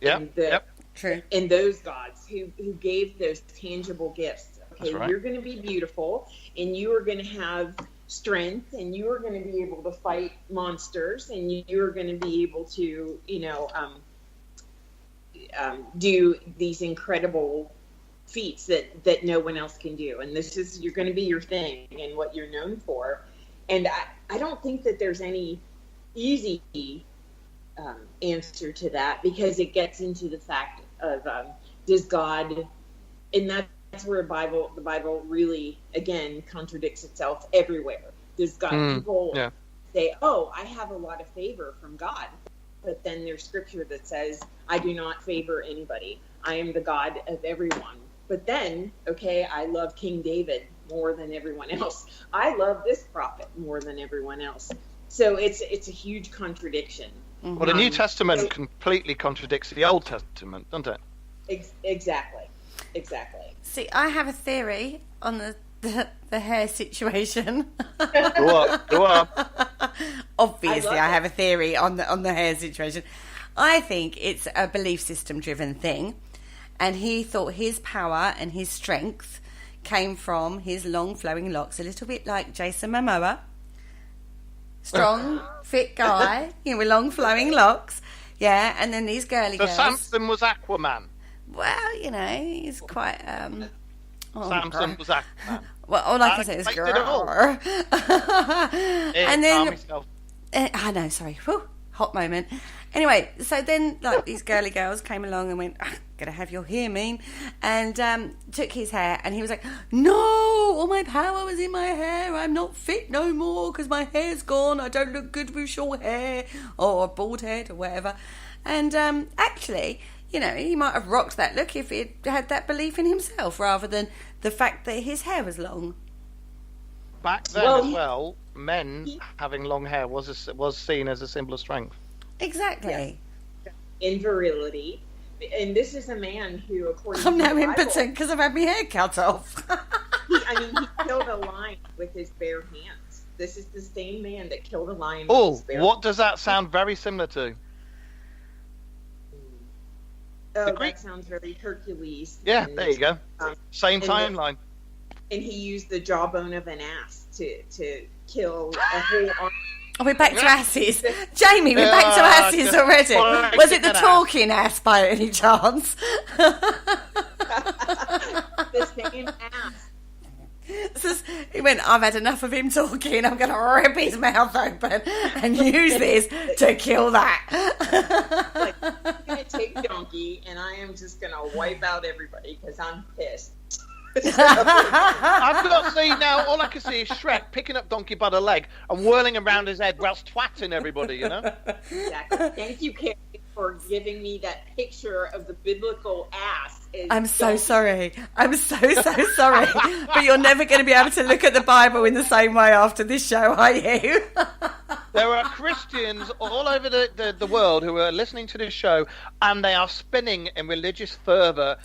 Speaker 3: True.
Speaker 6: and those gods who gave those tangible gifts. Okay,
Speaker 4: That's right.
Speaker 6: you're going to be beautiful, and you are going to have strength, and you are going to be able to fight monsters, and you are going to be able to, do these incredible feats that no one else can do. And you're going to be your thing and what you're known for. And I don't think that there's any easy answer to that, because it gets into the fact of does God, and that's where the Bible really, again, contradicts itself everywhere. Does God, people say, oh, I have a lot of favor from God, but then there's scripture that says, I do not favor anybody. I am the God of everyone. But then, okay, I love King David more than everyone else. I love this prophet more than everyone else. So it's a huge contradiction.
Speaker 4: Well, the New Testament completely contradicts the Old Testament, doesn't it?
Speaker 6: Exactly.
Speaker 3: See, I have a theory on the hair situation.
Speaker 4: Go on.
Speaker 3: Obviously, I have a theory on the hair situation. I think it's a belief system driven thing, and he thought his power and his strength came from his long flowing locks, a little bit like Jason Momoa. Strong, fit guy, with long flowing locks. Yeah, and then these girly
Speaker 4: So
Speaker 3: girls.
Speaker 4: Samson was Aquaman.
Speaker 3: Well, he's quite.
Speaker 4: Samson was Aquaman.
Speaker 3: Well, all I can say is
Speaker 4: did it all.
Speaker 3: And then I know, sorry, whew, hot moment. Anyway, so then these girly girls came along and went, "Gonna have your hair, mean," and took his hair, and he was like, "No, all my power was in my hair. I'm not fit no more because my hair's gone. I don't look good with short hair or a bald head or whatever." And actually, he might have rocked that look if he had that belief in himself rather than the fact that his hair was long.
Speaker 4: Back then men having long hair was seen as a symbol of strength.
Speaker 3: Exactly.
Speaker 6: Yes. In virility. And this is a man who, according
Speaker 3: I'm
Speaker 6: to
Speaker 3: now
Speaker 6: the Bible,
Speaker 3: impotent because I've had my hair cut off.
Speaker 6: he killed a lion with his bare hands. This is the same man that killed a lion with
Speaker 4: Oh,
Speaker 6: his bare
Speaker 4: what does that sound very similar to?
Speaker 6: Oh,
Speaker 4: Greek-
Speaker 6: that sounds very Hercules.
Speaker 4: Yeah,
Speaker 6: And,
Speaker 4: there you go. Same
Speaker 6: and
Speaker 4: timeline.
Speaker 6: And he used the jawbone of an ass to kill a whole army.
Speaker 3: Oh, we're back to asses. Jamie, we're back to asses already. Was it the talking ass by any chance?
Speaker 6: The same ass.
Speaker 3: He went, I've had enough of him talking. I'm going to rip his mouth open and use this to kill that.
Speaker 6: Like, I'm going to take Donkey, and I am just going to wipe out everybody because I'm pissed.
Speaker 4: I've got to see now. All I can see is Shrek picking up Donkey by the leg and whirling around his head whilst twatting everybody.
Speaker 6: Exactly. Thank you, Kerry, for giving me that picture of the biblical ass.
Speaker 3: I'm so sorry. I'm so sorry. But you're never going to be able to look at the Bible in the same way after this show, are you?
Speaker 4: There are Christians all over the world who are listening to this show, and they are spinning in religious fervour.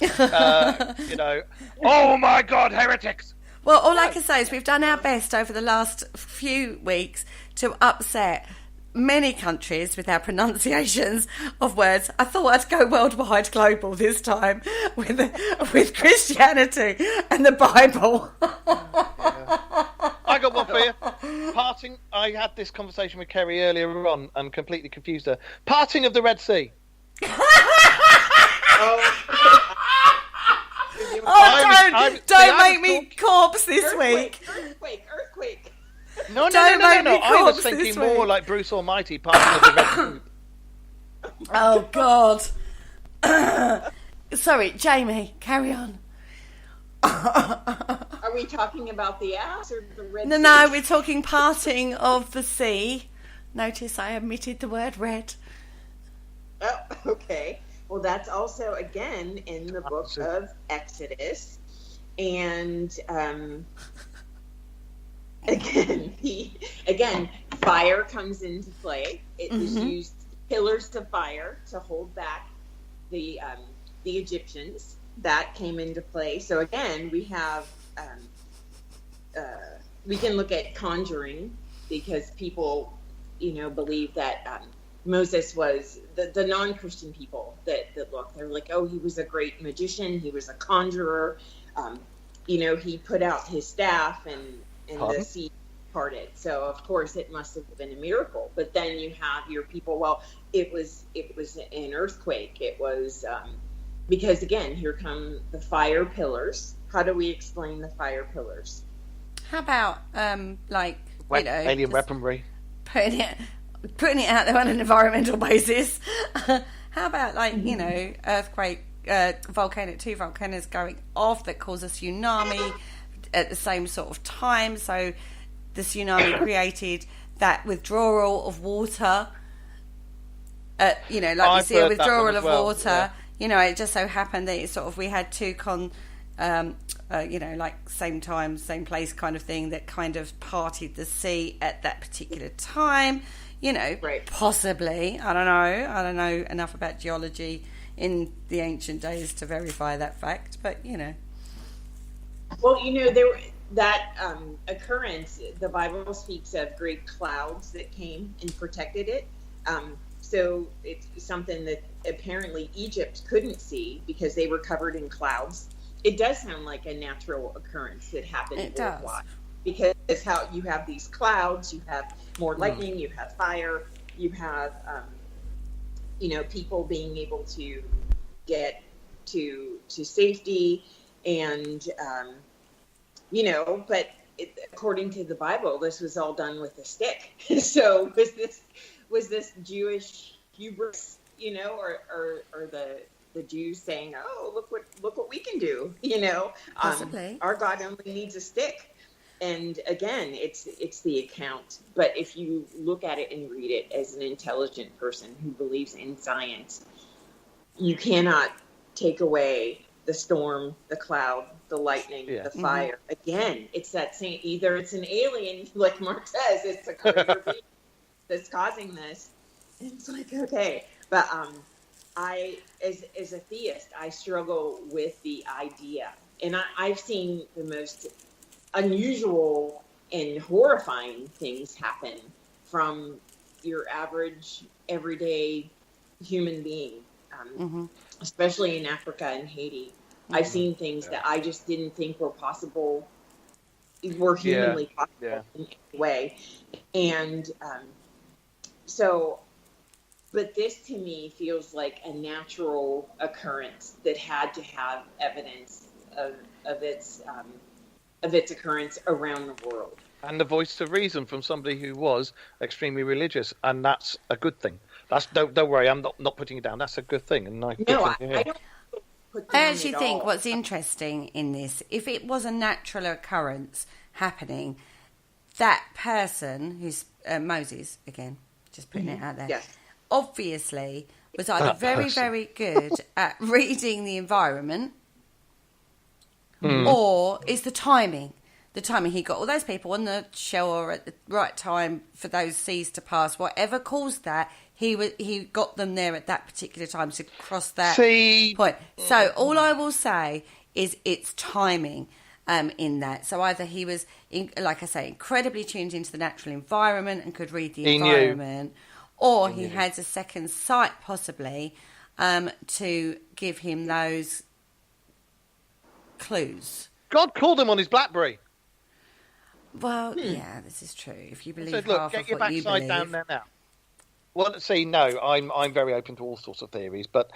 Speaker 4: Oh my God, heretics!
Speaker 3: Well, all I can say is we've done our best over the last few weeks to upset many countries with our pronunciations of words. I thought I'd go worldwide global this time with Christianity and the Bible.
Speaker 4: I got one for you. Parting. I had this conversation with Kerry earlier on and completely confused her. Parting of the Red Sea.
Speaker 3: Don't make me corpse this week.
Speaker 6: Earthquake.
Speaker 4: No.
Speaker 3: Don't make me
Speaker 4: I was
Speaker 3: corpse
Speaker 4: thinking
Speaker 3: this
Speaker 4: more
Speaker 3: week.
Speaker 4: like Bruce Almighty, parting of the Red Sea.
Speaker 3: Oh, God. Sorry, Jamie, carry on.
Speaker 6: Are we talking about the ass or the red?
Speaker 3: No, we're talking parting of the sea. Notice I omitted the word red.
Speaker 6: Oh, okay. Well, that's also, again, in the book of Exodus. And, again, Fire comes into play. It was used pillars of fire to hold back the Egyptians. That came into play. So again, we have we can look at conjuring, because people, believe that Moses was the non-Christian people that look. They're like, oh, he was a great magician. He was a conjurer. He put out his staff and the sea parted. So of course it must have been a miracle. But then you have your people. Well, it was an earthquake. It was because again, here come the fire pillars. How do we explain the fire pillars?
Speaker 3: How about
Speaker 4: alien weaponry?
Speaker 3: Putting it out there on an environmental basis. How about earthquake, two volcanoes going off that cause a tsunami at the same sort of time? So the tsunami created that withdrawal of water. You see a withdrawal of water. Yeah. It just so happened that we had two same time, same place kind of thing that kind of parted the sea at that particular time.
Speaker 6: Right.
Speaker 3: Possibly. I don't know enough about geology in the ancient days to verify that fact, but
Speaker 6: Well, that occurrence, the Bible speaks of great clouds that came and protected it. So it's something that apparently Egypt couldn't see because they were covered in clouds. It does sound like a natural occurrence that happened worldwide. Because it's how you have these clouds, you have more lightning, you have fire, you have, people being able to get to safety, and, but according to the Bible, this was all done with a stick. So was this Jewish hubris, or the Jews saying, "Oh, look what we can do,"
Speaker 3: Possibly.
Speaker 6: Our God only needs a stick. And again, it's the account. But if you look at it and read it as an intelligent person who believes in science, you cannot take away the storm, the cloud, the lightning, the fire. Again, it's that same. Either it's an alien, like Mark says, it's a greater being that's causing this. And it's like, okay, but I, as a theist, I struggle with the idea, and I've seen the most unusual and horrifying things happen from your average everyday human being, especially in Africa and Haiti. I've seen things that I just didn't think were possible, were humanly possible in any way. And but this to me feels like a natural occurrence that had to have evidence of its occurrence around the world.
Speaker 4: And the voice of reason from somebody who was extremely religious, and that's a good thing. Don't worry, I'm not putting it down. That's a good thing. And I
Speaker 6: don't put
Speaker 3: I actually think what's interesting in this, if it was a natural occurrence happening, that person who's Moses, again, just putting it out there, obviously was either very, very good at reading the environment, or it's the timing. The timing, he got all those people on the shore at the right time for those seas to pass. Whatever caused that, he got them there at that particular time to cross that point. So all I will say is it's timing in that. So either he was, like I say, incredibly tuned into the natural environment and could read the environment, or he has a second sight possibly to give him those clues.
Speaker 4: God called him on his BlackBerry.
Speaker 3: Well, yeah, this is true. If you believe
Speaker 4: said, look,
Speaker 3: half
Speaker 4: get
Speaker 3: of
Speaker 4: your
Speaker 3: what you
Speaker 4: backside
Speaker 3: believe.
Speaker 4: down there now. Well, see, no, I'm very open to all sorts of theories, but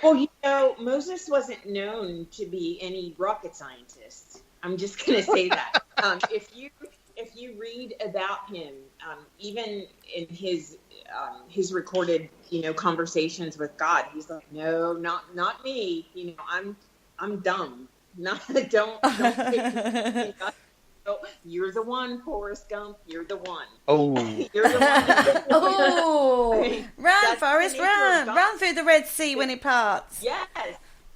Speaker 6: Moses wasn't known to be any rocket scientist. I'm just going to say that. If you read about him, even in his recorded conversations with God, he's like, no, not me. I'm dumb. Don't pick me. You're the one, Forrest Gump. You're the one.
Speaker 4: Oh,
Speaker 6: You're the one.
Speaker 3: Oh, run, Forrest, run! Run through the Red Sea when it parts.
Speaker 6: Yes,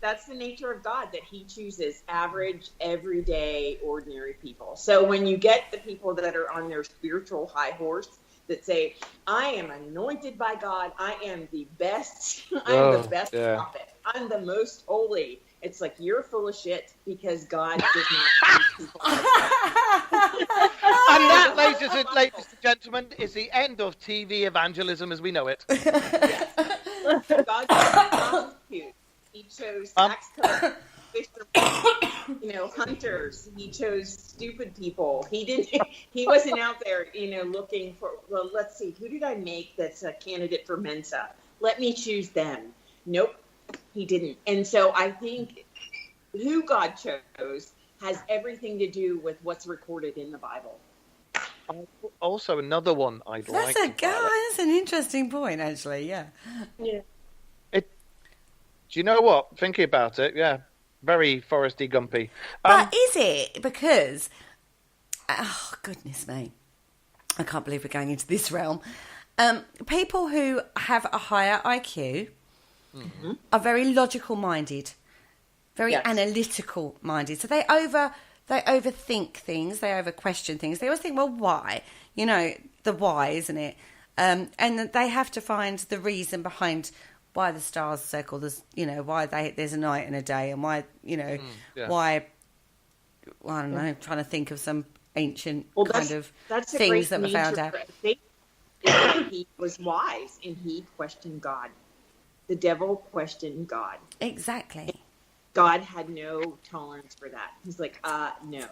Speaker 6: that's the nature of God, that He chooses average, everyday, ordinary people. So when you get the people that are on their spiritual high horse, that say, I am anointed by God. I am the best. I am the best prophet. I'm the most holy. It's like, you're full of shit because God does not use people like that.
Speaker 4: And that, ladies and gentlemen, is the end of TV evangelism as we know it.
Speaker 6: Yes. God chose prostitutes. He chose tax collectors, fishermen, hunters. He chose stupid people. He wasn't out there, looking for, well, let's see, who did I make that's a candidate for Mensa? Let me choose them. Nope, he didn't. And so I think who God chose has everything to do with what's recorded in the Bible.
Speaker 4: Also, another one I'd like.
Speaker 3: That's an interesting point, actually. Yeah.
Speaker 5: Yeah.
Speaker 4: Do you know what? Thinking about it, yeah, very Forresty Gumpy.
Speaker 3: But is it because? Oh goodness me! I can't believe we're going into this realm. People who have a higher IQ are very logical minded, very analytical minded. So they overthink things, they over question things. They always think, well, why? The why, isn't it? And they have to find the reason behind why the stars circle. Why there's a night and a day, and why why. Well, I don't know. I'm trying to think of some ancient that's things that were found out.
Speaker 6: He was wise, and he questioned God. The devil questioned God.
Speaker 3: Exactly.
Speaker 6: God had no tolerance for that. He's like, no.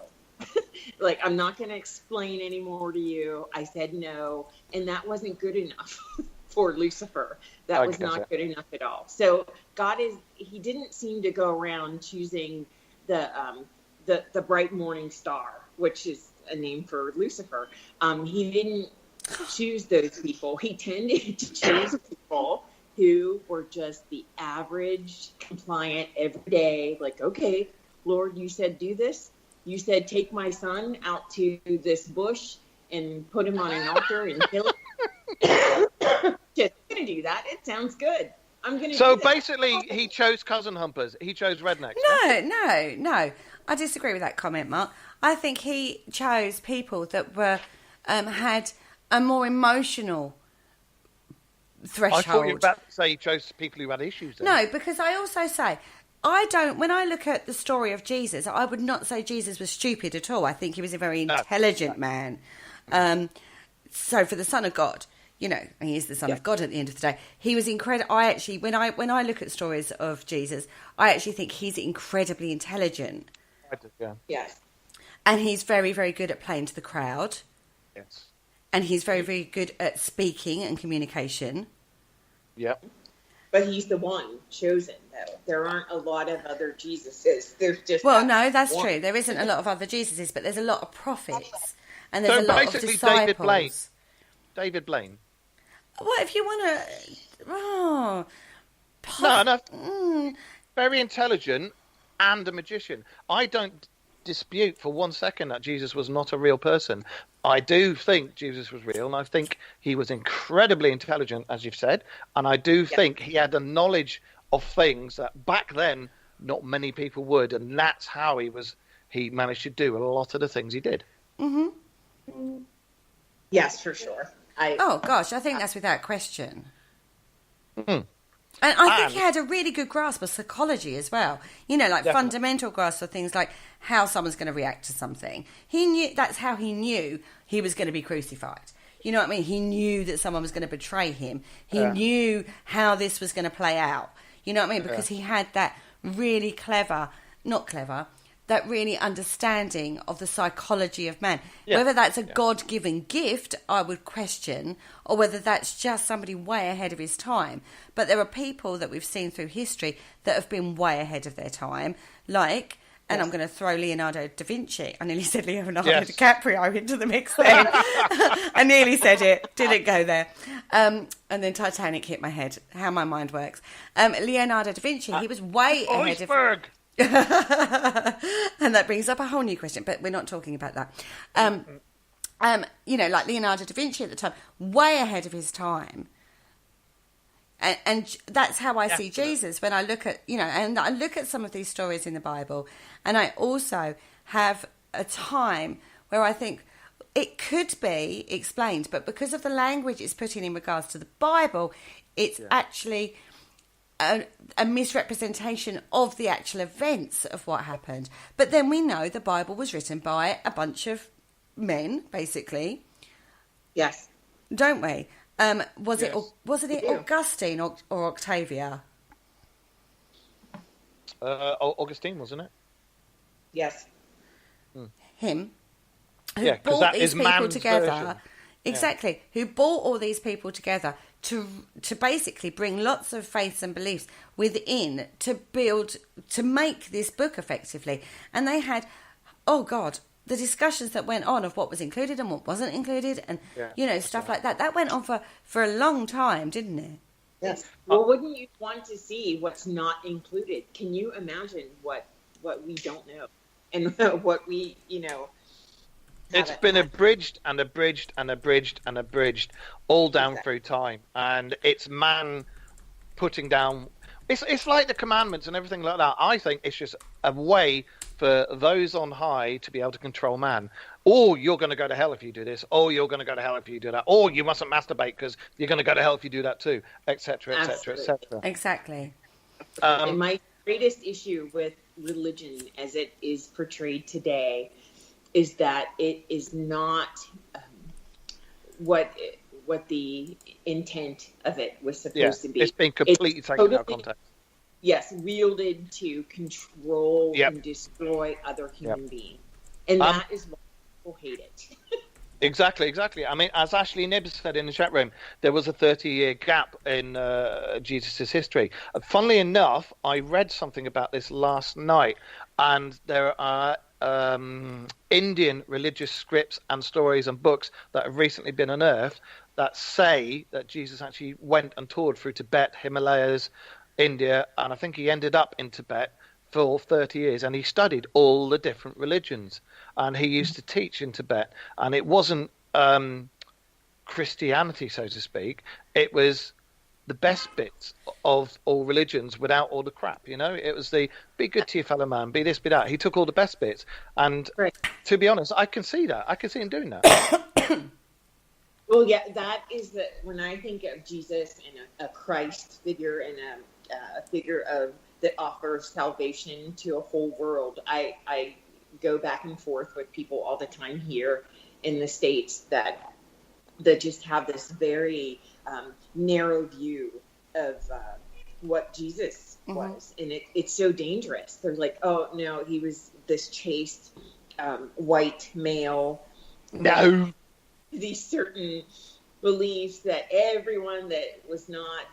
Speaker 6: Like, I'm not going to explain anymore to you. I said no. And that wasn't good enough for Lucifer. That was not good enough at all. So he didn't seem to go around choosing the bright morning star, which is a name for Lucifer. He didn't choose those people. He tended to choose people who were just the average, compliant, every day, like, okay, Lord, you said do this. You said take my son out to this bush and put him on an altar and kill him. Just going to do that. It sounds good. I'm going to
Speaker 4: So basically, he chose cousin humpers. He chose rednecks.
Speaker 3: No. I disagree with that comment, Mark. I think he chose people that were had a more emotional threshold.
Speaker 4: I thought you were about to say he chose people who had issues. Then.
Speaker 3: No, because I also say, when I look at the story of Jesus, I would not say Jesus was stupid at all. I think he was a very intelligent man. So for the Son of God, he is the Son of God at the end of the day. He was incredible. I actually, when I look at stories of Jesus, I actually think he's incredibly intelligent.
Speaker 4: I do, yeah.
Speaker 6: Yes.
Speaker 3: And he's very, very good at playing to the crowd.
Speaker 4: Yes.
Speaker 3: And he's very, very good at speaking and communication.
Speaker 4: Yep.
Speaker 6: But he's the one chosen, though. There aren't a lot of other Jesuses. There's just
Speaker 3: no, that's one. True. There isn't a lot of other Jesuses, but there's a lot of prophets, and there's a lot of disciples.
Speaker 4: David Blaine.
Speaker 3: What if you want to?
Speaker 4: Very intelligent and a magician. I don't dispute for 1 second that Jesus was not a real person. I do think Jesus was real, and I think he was incredibly intelligent, as you've said, and I do think he had a knowledge of things that back then not many people would, and that's how he managed to do a lot of the things he did.
Speaker 6: Mm-hmm. Yes, for sure.
Speaker 3: I think that's without question. And I think he had a really good grasp of psychology as well. Definitely. Fundamental grasp of things like how someone's going to react to something. He knew that's how he knew he was going to be crucified. You know what I mean? He knew that someone was going to betray him. He knew how this was going to play out. You know what I mean? Because he had that really that really understanding of the psychology of man. Yeah. Whether that's a God-given gift, I would question, or whether that's just somebody way ahead of his time. But there are people that we've seen through history that have been way ahead of their time, like, and I'm going to throw Leonardo da Vinci. I nearly said Leonardo DiCaprio into the mix then. I nearly said it, didn't go there. And then Titanic hit my head, how my mind works. Leonardo da Vinci, he was way ahead of... And that brings up a whole new question, but we're not talking about that. Like Leonardo da Vinci at the time, way ahead of his time. And that's how I see Jesus when I look at, and I look at some of these stories in the Bible, and I also have a time where I think, it could be explained, but because of the language it's put in regards to the Bible, it's actually a misrepresentation of the actual events of what happened. But then we know the Bible was written by a bunch of men, basically.
Speaker 6: Yes.
Speaker 3: Don't we? Was
Speaker 6: Yes,
Speaker 3: it Augustine or Octavia?
Speaker 4: Augustine, wasn't it?
Speaker 6: Yes.
Speaker 3: Him. Who
Speaker 4: Yeah, 'cause
Speaker 3: brought
Speaker 4: that
Speaker 3: these
Speaker 4: is
Speaker 3: people
Speaker 4: man's
Speaker 3: together.
Speaker 4: version.
Speaker 3: Exactly. Who brought all these people together to basically bring lots of faiths and beliefs within to make this book effectively. And they had, oh God, the discussions that went on of what was included and what wasn't included, and stuff like that. That went on for a long time, didn't it?
Speaker 6: Yes. Well, wouldn't you want to see what's not included? Can you imagine what we don't know and what we,
Speaker 4: It's been abridged and abridged and abridged and abridged all down through time, and it's man putting down. It's like the commandments and everything like that. I think it's just a way for those on high to be able to control man. Or you're going to go to hell if you do this. Or you're going to go to hell if you do that. Or you mustn't masturbate because you're going to go to hell if you do that too, etc., etc., etc.
Speaker 3: Exactly.
Speaker 6: And my greatest issue with religion as it is portrayed today is that it is not what the intent of it was supposed to be.
Speaker 4: It's been completely taken out of context.
Speaker 6: Yes, wielded to control and destroy other human beings. And that is why people hate it.
Speaker 4: Exactly. I mean, as Ashley Nibbs said in the chat room, there was a 30-year gap in Jesus' history. Funnily enough, I read something about this last night, and there are Indian religious scripts and stories and books that have recently been unearthed that say that Jesus actually went and toured through Tibet, Himalayas, India, and I think he ended up in Tibet for 30 years, and he studied all the different religions, and he used to teach in Tibet, and it wasn't Christianity, so to speak. It was the best bits of all religions without all the crap, It was the be good to your fellow man, be this, be that. He took all the best bits, and to be honest, I can see that. I can see him doing that.
Speaker 6: Well, yeah, that is when I think of Jesus and a Christ figure and a figure of that offers salvation to a whole world. I go back and forth with people all the time here in the States that just have this very narrow view of what Jesus was, and it's so dangerous. They're like, oh no, he was this chaste white male.
Speaker 4: No.
Speaker 6: These certain beliefs that everyone that was not,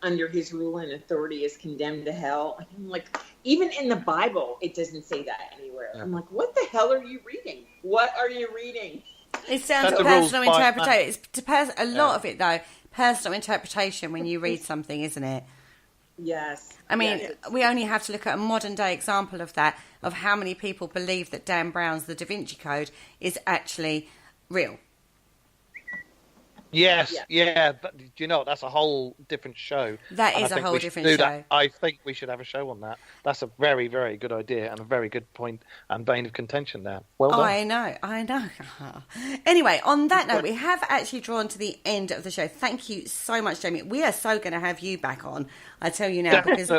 Speaker 6: under his rule and authority is condemned to hell. I'm like, even in the Bible, it doesn't say that anywhere. Yeah. I'm like, what the hell are you reading? What are you reading?
Speaker 3: It's down to personal interpretation. It's a lot of it, though, personal interpretation when you read something, isn't it?
Speaker 6: Yes.
Speaker 3: I mean, we only have to look at a modern day example of that, of how many people believe that Dan Brown's The Da Vinci Code is actually real.
Speaker 4: Yes, but do you know, that's a whole different show.
Speaker 3: That is a whole different show.
Speaker 4: That. I think we should have a show on that. That's a very, very good idea and a very good point and vein of contention there. Well done.
Speaker 3: I know. Anyway, on that note, we have actually drawn to the end of the show. Thank you so much, Jamie. We are so going to have you back on, I tell you now, because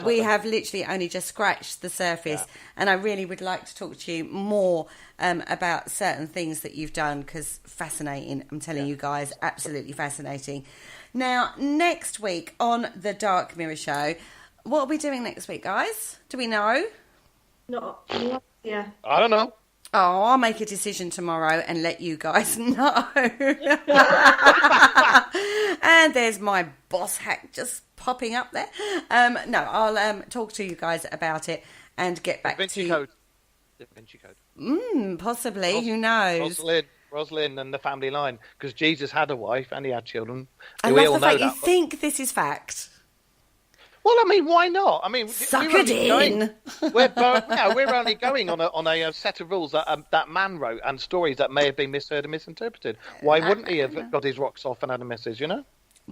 Speaker 3: we have literally only just scratched the surface, and I really would like to talk to you more about certain things that you've done, because fascinating, I'm telling you guys, absolutely fascinating. Now, next week on the Dark Mirror Show, what are we doing next week, guys? Do we know?
Speaker 5: No, yeah.
Speaker 4: I don't know.
Speaker 3: Oh, I'll make a decision tomorrow and let you guys know. And there's my boss hack just popping up there. No, I'll talk to you guys about it and get back to you.
Speaker 4: Da Vinci Code.
Speaker 3: Possibly. Who knows?
Speaker 4: Rosalind and the family line, because Jesus had a wife and he had children.
Speaker 3: I love the fact you think this is fact.
Speaker 4: Well, I mean, why not? I mean,
Speaker 3: suck it in.
Speaker 4: We're only going on a set of rules that man wrote and stories that may have been misheard and misinterpreted. Why wouldn't he have got his rocks off and had a message?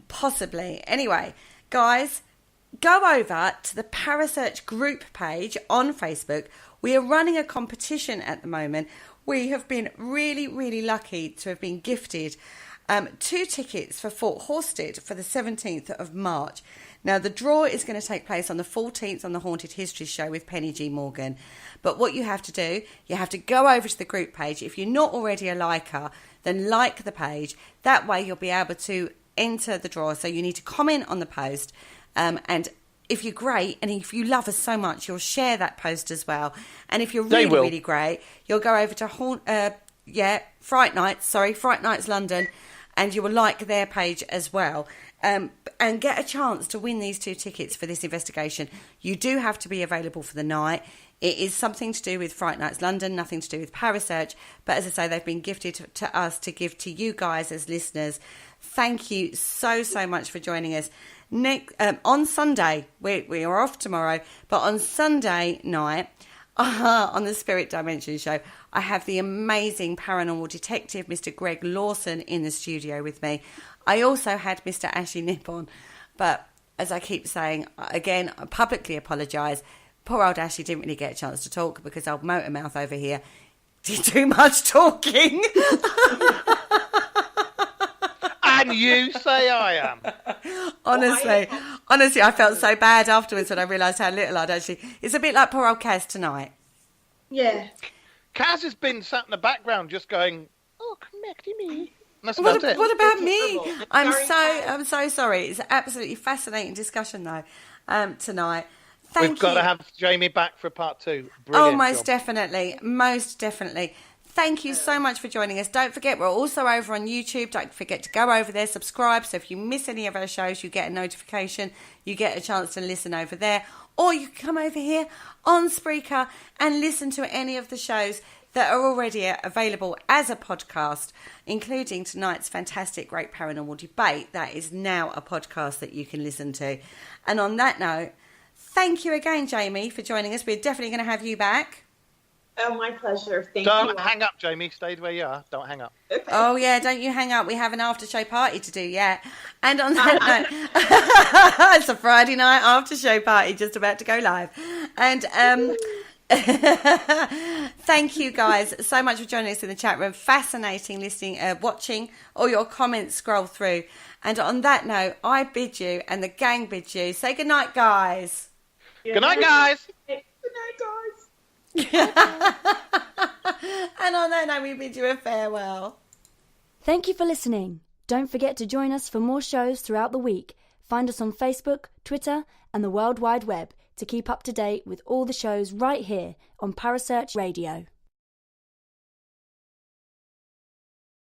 Speaker 3: Possibly. Anyway, guys, go over to the Parasearch group page on Facebook. We are running a competition at the moment. We have been really, really lucky to have been gifted 2 tickets for Fort Horsted for the 17th of March. Now, the draw is going to take place on the 14th on the Haunted History Show with Penny G. Morgan. But what you have to do, you have to go over to the group page. If you're not already a liker, then like the page. That way you'll be able to enter the draw. So you need to comment on the post. And if you're great and if you love us so much, you'll share that post as well. And if you're really, really great, you'll go over to Fright Nights London, and you will like their page as well. And get a chance to win these 2 tickets for this investigation. You do have to be available for the night. It is something to do with Fright Nights London, nothing to do with Parasearch. But as I say, they've been gifted to us to give to you guys as listeners. Thank you so, so much for joining us. On Sunday, we are off tomorrow, but on Sunday night, on the Spirit Dimension show, I have the amazing paranormal detective, Mr. Greg Lawson, in the studio with me. I also had Mr. Ashley Nippon, but as I keep saying, again, I publicly apologise. Poor old Ashley didn't really get a chance to talk because old Motormouth over here did too much talking.
Speaker 4: And you say I am.
Speaker 3: Honestly, I felt so bad afterwards when I realised how little I'd actually... It's a bit like poor old Kaz tonight.
Speaker 5: Yeah.
Speaker 4: Kaz has been sat in the background just going, "Oh, connect me." That's
Speaker 3: What
Speaker 4: about it.
Speaker 3: about me?
Speaker 6: Terrible.
Speaker 3: I'm so sorry. It's an absolutely fascinating discussion though tonight. Thank
Speaker 4: We've got
Speaker 3: you.
Speaker 4: to have Jamie back for part 2.
Speaker 3: Oh,
Speaker 4: Brilliant
Speaker 3: most
Speaker 4: job.
Speaker 3: definitely. Most definitely. Thank you so much for joining us. Don't forget, we're also over on YouTube. Don't forget to go over there, subscribe. So if you miss any of our shows, you get a notification. You get a chance to listen over there. Or you can come over here on Spreaker and listen to any of the shows that are already available as a podcast, including tonight's fantastic Great Paranormal Debate. That is now a podcast that you can listen to. And on that note, thank you again, Jamie, for joining us. We're definitely going to have you back.
Speaker 6: Oh, my pleasure. Thank you.
Speaker 4: Don't hang up, Jamie. Stay where you are. Don't hang up.
Speaker 6: Okay.
Speaker 3: Oh, yeah, don't you hang up. We have an after-show party to do, yeah. And on that note, it's a Friday night after-show party just about to go live. And thank you guys so much for joining us in the chat room. Fascinating listening, watching all your comments scroll through. And on that note, I bid you and the gang bids you. Say goodnight, guys.
Speaker 4: Good night, guys.
Speaker 6: Good night, guys.
Speaker 3: And on that note, we bid you a farewell.
Speaker 2: Thank you for listening. Don't forget to join us for more shows throughout the week. Find us on Facebook, Twitter, and the World Wide Web to keep up to date with all the shows right here on Parasearch Radio.